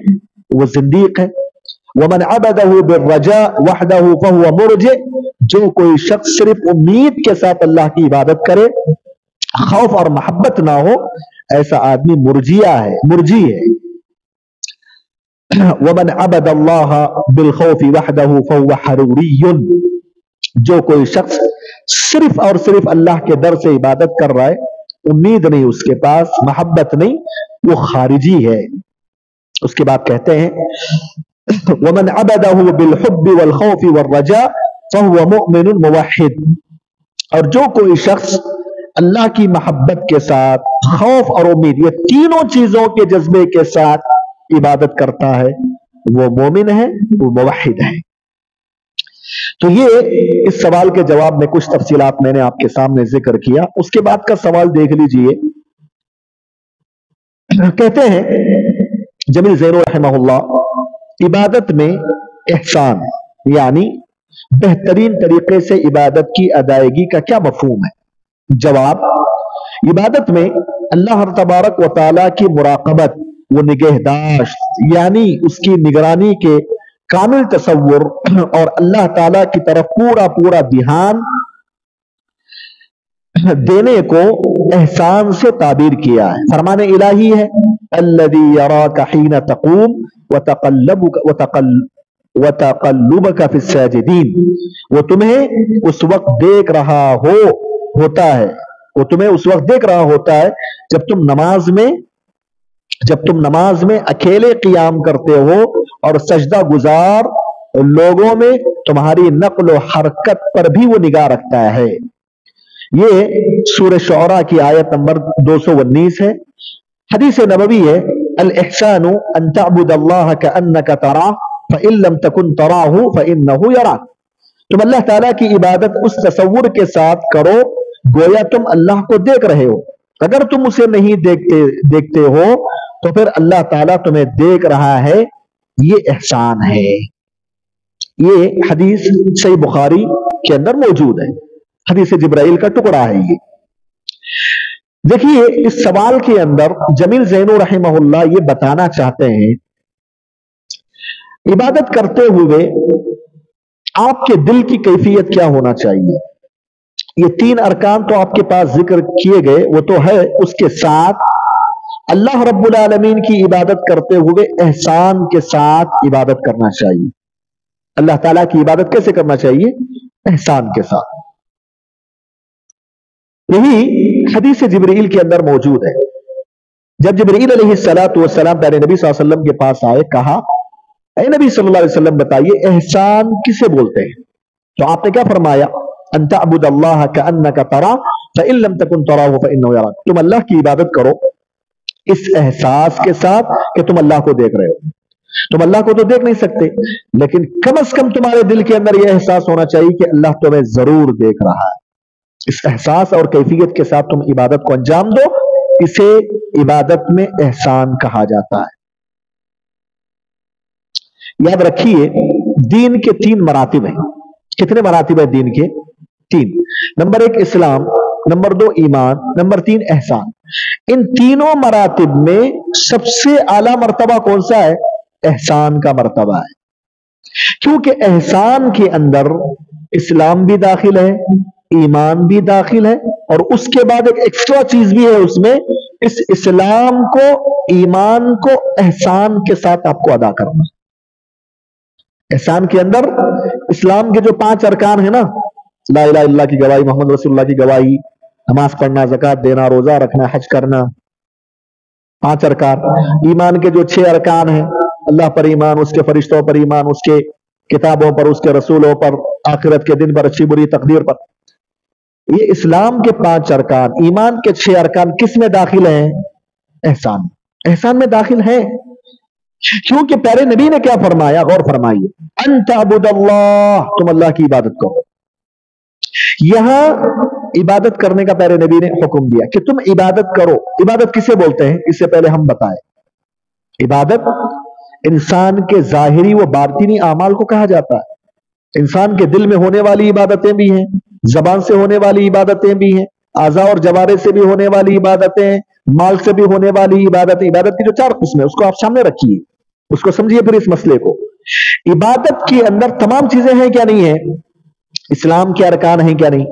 وہ زندیق ہے۔ ومن عبدہ بالرجاء وحدہ فہو مرجع، جو کوئی شخص صرف امید کے ساتھ اللہ کی عبادت کرے، خوف اور محبت نہ ہو، ایسا آدمی مرجیہ ہے، مرجی ہے۔ ومن عبد اللہ بالخوف وحدہ فہو حروری، جو کوئی شخص صرف اور صرف اللہ کے ڈر سے عبادت کر رہا ہے، امید نہیں اس کے پاس، محبت نہیں، وہ خارجی ہے۔ اس کے بعد کہتے ہیں ومن عبدہ بالحب والخوف والرجاء فہو مؤمن موحد، اور جو کوئی شخص اللہ کی محبت کے ساتھ خوف اور امید، یہ تینوں چیزوں کے جذبے کے ساتھ عبادت کرتا ہے، وہ مومن ہے، وہ موحد ہے۔ تو یہ اس سوال کے جواب میں کچھ تفصیلات میں نے آپ کے سامنے ذکر کیا۔ اس کے بعد کا سوال دیکھ لیجئے، کہتے ہیں جمیل زینو رحمہ اللہ، عبادت میں احسان یعنی بہترین طریقے سے عبادت کی ادائیگی کا کیا مفہوم ہے؟ جواب، عبادت میں اللہ تبارک و تعالی کی مراقبت و نگہداشت یعنی اس کی نگرانی کے کامل تصور اور اللہ تعالی کی طرف پورا پورا دھیان دینے کو احسان سے تعبیر کیا ہے۔ فرمان الہی ہے الذی یراک حین تقوم وتقلبک فی الساجدین، وہ تمہیں اس وقت دیکھ رہا ہوتا ہے، وہ تمہیں اس وقت دیکھ رہا ہوتا ہے جب تم نماز میں اکیلے قیام کرتے ہو، اور سجدہ گزار لوگوں میں تمہاری نقل و حرکت پر بھی وہ نگاہ رکھتا ہے۔ یہ سورہ شعراء کی آیت نمبر 219 ہے۔ حدیث نبوی ہے الاحسان ان تعبد اللہ کأنک تراہ فإن لم تکن تراہ فإنہ یراک، تم اللہ تعالیٰ کی عبادت اس تصور کے ساتھ کرو گویا تم اللہ کو دیکھ رہے ہو، اگر تم اسے نہیں دیکھتے ہو تو پھر اللہ تعالیٰ تمہیں دیکھ رہا ہے، یہ احسان ہے۔ یہ حدیث صحیح بخاری کے اندر موجود ہے، حدیث جبرائیل کا ٹکڑا ہے یہ۔ دیکھیے اس سوال کے اندر جمیل زینو رحمہ اللہ یہ بتانا چاہتے ہیں عبادت کرتے ہوئے آپ کے دل کی کیفیت کیا ہونا چاہیے۔ یہ تین ارکان تو آپ کے پاس ذکر کیے گئے، وہ تو ہے، اس کے ساتھ اللہ رب العالمین کی عبادت کرتے ہوئے احسان کے ساتھ عبادت کرنا چاہیے۔ اللہ تعالیٰ کی عبادت کیسے کرنا چاہیے؟ احسان کے ساتھ۔ यही हदीस जिब्रील के अंदर मौजूद है। जब जिब्रील अलैहिस्सलातु वस्सलाम प्यारे नबी सल्लल्लाहु अलैहि वसल्लम के पास आए, कहा ऐ नबी सल्लल्लाहु अलैहि वसल्लम बताइए एहसान किसे बोलते हैं? तो आपने क्या फरमाया? अंत अब्दुल्लाह कअन्नका तरा फइन लम तकुन तराहु फइन्नहु यराक। तुम अल्लाह की इबादत करो इस एहसास के साथ कि तुम अल्लाह को देख रहे हो। तुम अल्लाह को तो देख नहीं सकते, लेकिन कम से कम तुम्हारे दिल के अंदर यह एहसास होना चाहिए कि अल्लाह तुम्हें जरूर देख रहा है। इस एहसास और कैफियत के साथ तुम इबादत को अंजाम दो, इसे इबादत में एहसान कहा जाता है। याद रखिए, दीन के 3 मरातिब हैं। कितने मरातिब है दीन के? 3। नंबर 1 इस्लाम, नंबर 2 ईमान, नंबर 3 एहसान। इन तीनों मरातिब में सबसे आला मर्तबा कौन सा है? एहसान का मर्तबा है, क्योंकि एहसान के अंदर इस्लाम भी दाखिल है, ईमान भी दाखिल है, और उसके बाद एक एक्स्ट्रा चीज भी है उसमें। इस इस्लाम को, ईमान को एहसान के साथ आपको अदा करना। एहसान के अंदर इस्लाम के जो 5 अरकान है ना, ला इलाहा इल्लल्लाह की गवाही, मोहम्मद रसूलुल्लाह की गवाही, नमाज पढ़ना, ज़कात देना, रोजा रखना, हज करना, 5 अरकान। ईमान के जो 6 अरकान हैं, अल्लाह पर ईमान, उसके फरिश्तों पर ईमान, उसके किताबों पर, उसके रसूलों पर, आखिरत के दिन पर, अच्छी बुरी तकदीर पर। ये इस्लाम के 5 अरकान, ईमान के 6 अरकान किस में दाखिल हैं? एहसान। एहसान में दाखिल है, क्योंकि प्यारे नबी ने क्या फरमाया? गौर फरमाइए, अंत अब्दुल्लाह, तुम अल्लाह की इबादत करो। यहां इबादत करने का प्यारे नबी ने हुक्म दिया कि तुम इबादत करो। इबादत किसे बोलते हैं? इससे पहले हम बताएं, इबादत इंसान के जाहिरी व बातिनी आमाल को कहा जाता है। इंसान के दिल में होने वाली इबादतें भी हैं, जबान से होने वाली इबादतें भी हैं, आज़ा और जवारे से भी होने वाली इबादतें हैं, माल से भी होने वाली इबादत। इबादत की जो 4 किस्में, उसको आप सामने रखिए, उसको समझिए फिर इस मसले को। इबादत के अंदर तमाम चीजें हैं क्या नहीं है? इस्लाम के अरकान हैं क्या नहीं?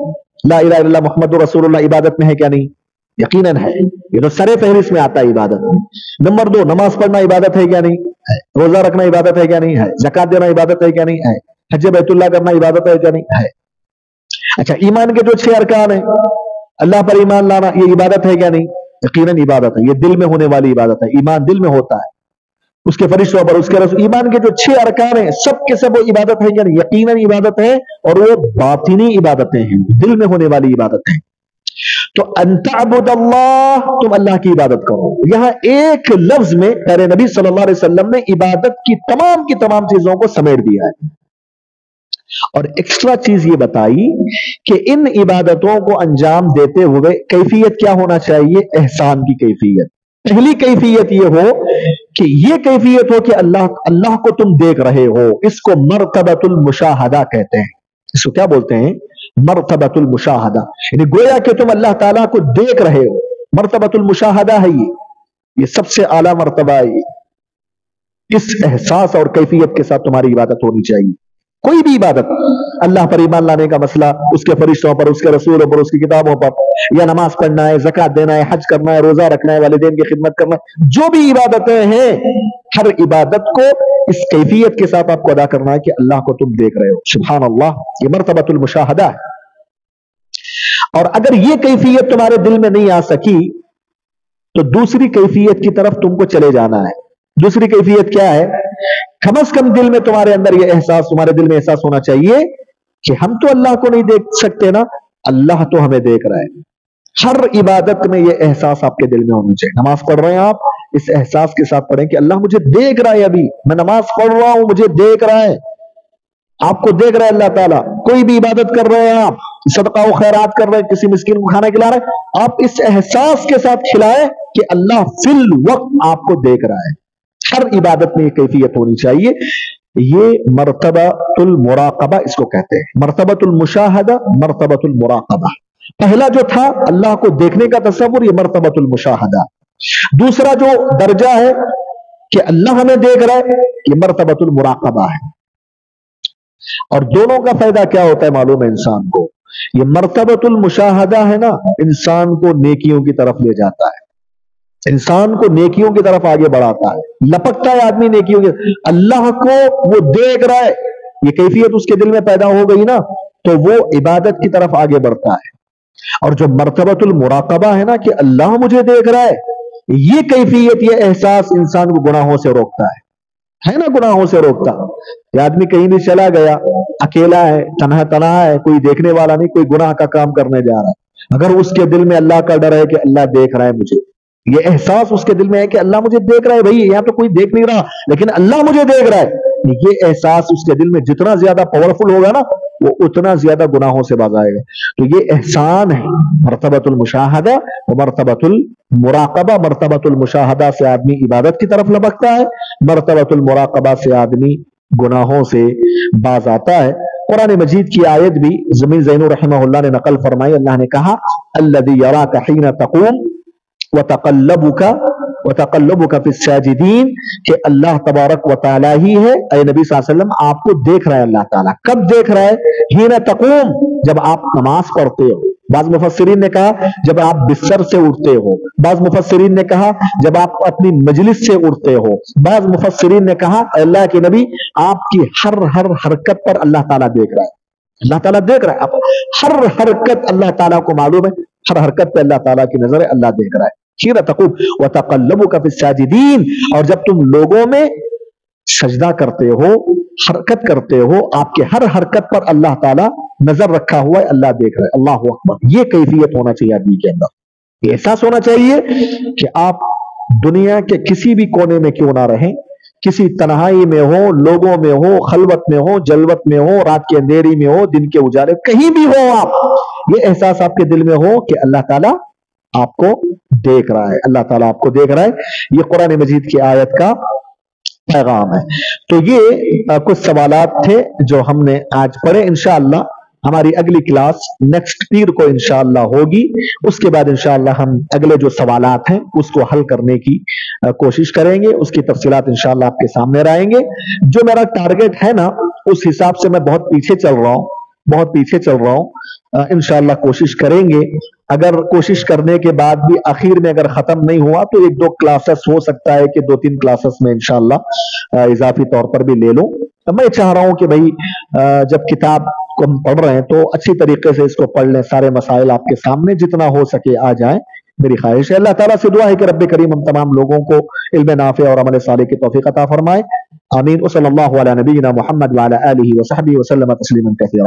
ला इलाहा इल्लल्लाह मुहम्मदुर रसूलुल्लाह इबादत में है क्या नहीं? यकीनन है, ये तो सरे फहरिस्त में आता है इबादत में। नंबर 2, नमाज पढ़ना इबादत है क्या नहीं? है। रोजा रखना इबादत है क्या नहीं? है। ज़कात देना इबादत है क्या नहीं? है। हज बैतुल्लाह करना इबादत है क्या नहीं? है। अच्छा, ईमान के जो 6 अरकान है, अल्लाह पर ईमान लाना, ये इबादत है क्या नहीं? यकीनन इबादत है, ये दिल में होने वाली इबादत है। ईमान दिल में होता है, उसके फरिश्तों पर, उसके रसूल। ईमान के जो 6 अरकान हैं, सब के सब वो इबादत है या नहीं? यकीनन इबादत है, और वो बातिनी इबादतें हैं, दिल में होने वाली इबादत है। तो अंतअबुदल्लाह, तुम अल्लाह की इबादत करो। यहां एक लफ्ज में प्यारे नबी सल्लल्लाहु अलैहि वसल्लम ने इबादत की तमाम चीजों को समेट दिया है, और एक्स्ट्रा चीज ये बताई कि इन इबादतों को अंजाम देते हुए कैफियत क्या होना चाहिए? एहसान की कैफियत। पहली कैफियत ये हो कि ये कैफियत हो कि अल्लाह को तुम देख रहे हो। इसको मर्तबतुल मुशाहदा कहते हैं। इसको क्या बोलते हैं? मर्तबतुल मुशाहदा, यानी गोया कि तुम अल्लाह ताला को देख रहे हो। मर्तबतुल मुशाहदा है ये सबसे आला मर्तबा है। इस एहसास और कैफियत के साथ तुम्हारी इबादत होनी चाहिए। कोई भी इबादत, अल्लाह पर ईमान लाने का मसला, उसके फरिश्तों पर, उसके रसूलों पर, उसकी किताबों पर, या नमाज पढ़ना है, ज़कात देना है, हज करना है, रोजा रखना है, वालिदैन की खिदमत करना है, जो भी इबादतें हैं, हर इबादत को इस कैफियत के साथ आपको अदा करना है कि अल्लाह को तुम देख रहे हो। सुभान अल्लाह, ये मर्तबतुल मुशाहदा है। और अगर ये कैफियत तुम्हारे दिल में नहीं आ सकी, तो दूसरी कैफियत की तरफ तुमको चले जाना है। दूसरी कैफियत क्या है? कम से कम दिल में तुम्हारे अंदर ये एहसास, तुम्हारे दिल में एहसास होना चाहिए कि हम तो अल्लाह को नहीं देख सकते ना, अल्लाह तो हमें देख रहा है। हर इबादत में ये एहसास आपके दिल में होना चाहिए। नमाज पढ़ रहे हैं आप, इस एहसास के साथ पढ़ें कि अल्लाह मुझे देख रहा है, अभी मैं नमाज पढ़ रहा हूं, मुझे देख रहा है। आपको देख रहा है अल्लाह ताला। कोई भी इबादत कर रहे हैं आप, सदका व खैरात कर रहे हैं, किसी मिस्कीन को खाना खिला रहे हैं, आप इस एहसास के साथ खिलाएं कि अल्लाह फिल वक्त आपको देख रहा है। हर इबादत में ये कैफियत होनी चाहिए। ये मर्तबतुल मुराकबा इसको कहते हैं। मर्तबतुल मुशाहदा, मर्तबतुल मुराकबा। पहला जो था अल्लाह को देखने का तसव्वुर, ये मर्तबतुल मुशाहदा। दूसरा जो दर्जा है कि अल्लाह हमें देख रहा है, ये मर्तबतुल मुराकबा है। और दोनों का फायदा क्या होता है मालूम है इंसान को? ये मर्तबतुल मुशाहदा है ना, इंसान को नेकियों की तरफ ले जाता है, इंसान को नेकियों की तरफ आगे बढ़ाता है, लपकता है आदमी नेकियों के। अल्लाह को वो देख रहा है, ये कैफियत उसके दिल में पैदा हो गई ना, तो वो इबादत की तरफ आगे बढ़ता है। اور جو مرتبۃ المراقبہ ہے نا کہ اللہ مجھے دیکھ رہا ہے، یہ کیفیت، یہ احساس انسان کو گناہوں سے روکتا ہے نا، گناہوں سے روکتا. یہ آدمی کہیں بھی چلا گیا، اکیلا ہے، تنہا تنہا ہے، کوئی دیکھنے والا نہیں، کوئی گناہ کا کام کرنے جا رہا ہے، اگر اس کے دل میں اللہ کا ڈر ہے کہ اللہ دیکھ رہا ہے مجھے، یہ احساس اس کے دل میں ہے کہ اللہ مجھے دیکھ رہا ہے، بھائی یہاں تو کوئی دیکھ نہیں رہا لیکن اللہ مجھے دیکھ رہا ہے، یہ احساس اس کے دل میں جتنا زیادہ پاورفل ہوگا نا، وہ اتنا زیادہ گناہوں سے باز آئے گا. تو یہ احسان ہے مرتبۃ المشاہدہ و مرتبۃ المراقبہ. مرتبۃ المشاہدہ سے آدمی عبادت کی طرف لبکتا ہے، مرتبۃ المراقبہ سے آدمی گناہوں سے باز آتا ہے. قرآن مجید کی آیت بھی زمین زین رحمہ اللہ نے نقل فرمائی. اللہ نے کہا الذی یراک حین تقوم وتقلبک فی الساجدین، کہ اللہ تبارک و تعالی ہی ہے، اے نبی صلی اللہ علیہ وسلم آپ کو دیکھ رہا ہے. اللہ تعالیٰ کب دیکھ رہا ہے؟ حین تقوم، جب آپ نماز پڑھتے ہو. بعض مفسرین نے کہا جب آپ بستر سے اٹھتے ہو، بعض مفسرین نے کہا جب آپ اپنی مجلس سے اٹھتے ہو، بعض مفسرین نے کہا اللہ کے نبی آپ کی ہر حرکت پر اللہ تعالیٰ دیکھ رہا ہے. اللہ تعالیٰ دیکھ رہا ہے، ہر حرکت اللہ تعالیٰ کو معلوم ہے، ہر حرکت پہ اللہ تعالیٰ کی نظر ہے، اللہ دیکھ رہا ہے. حین تقوم وتقلبک فی الساجدین، اور جب تم لوگوں میں سجدہ کرتے ہو، حرکت کرتے ہو، آپ کے ہر حرکت پر اللہ تعالیٰ نظر رکھا ہوا ہے، اللہ دیکھ رہا ہے. اللہ اکبر. یہ کیفیت ہونا چاہیے آدمی کے اندر، یہ احساس ہونا چاہیے کہ آپ دنیا کے کسی بھی کونے میں کیوں نہ رہیں، کسی تنہائی میں ہو، لوگوں میں ہو، خلوت میں ہو، جلوت میں ہو، رات کے اندھیری میں ہو، دن کے اجالے، کہیں بھی ہو آپ، یہ احساس آپ کے دل میں ہو کہ اللہ تعالیٰ آپ کو دیکھ رہا ہے، اللہ تعالیٰ آپ کو دیکھ رہا ہے. یہ قرآن مجید کی آیت کا پیغام ہے. تو یہ کچھ سوالات تھے جو ہم نے آج پڑھے. انشاءاللہ ہماری اگلی کلاس نیکسٹ پیر کو انشاءاللہ ہوگی. اس کے بعد انشاءاللہ ہم اگلے جو سوالات ہیں اس کو حل کرنے کی کوشش کریں گے. اس کی تفصیلات انشاءاللہ آپ کے سامنے رہیں گے. جو میرا ٹارگٹ ہے نا اس حساب سے میں بہت پیچھے چل رہا ہوں. انشاءاللہ کوشش کریں گے. اگر کوشش کرنے کے بعد بھی آخر میں اگر ختم نہیں ہوا تو 1-2 کلاسز ہو سکتا ہے کہ 2-3 کلاسز میں انشاءاللہ اضافی طور پر بھی لے لوں. میں چاہ رہا ہوں کہ بھائی جب کتاب کو ہم پڑھ رہے ہیں تو اچھی طریقے سے اس کو پڑھ لیں، سارے مسائل آپ کے سامنے جتنا ہو سکے آ جائیں. میری خواہش ہے. اللہ تعالیٰ سے دعا ہے کہ رب کریم ہم تمام لوگوں کو علم نافع اور عمل صالح کی توفیق عطا فرمائے. آمین. وصلی اللہ علی نبینا محمد وعلی آلہ وصحبہ وسلم تسلیما کثیرا.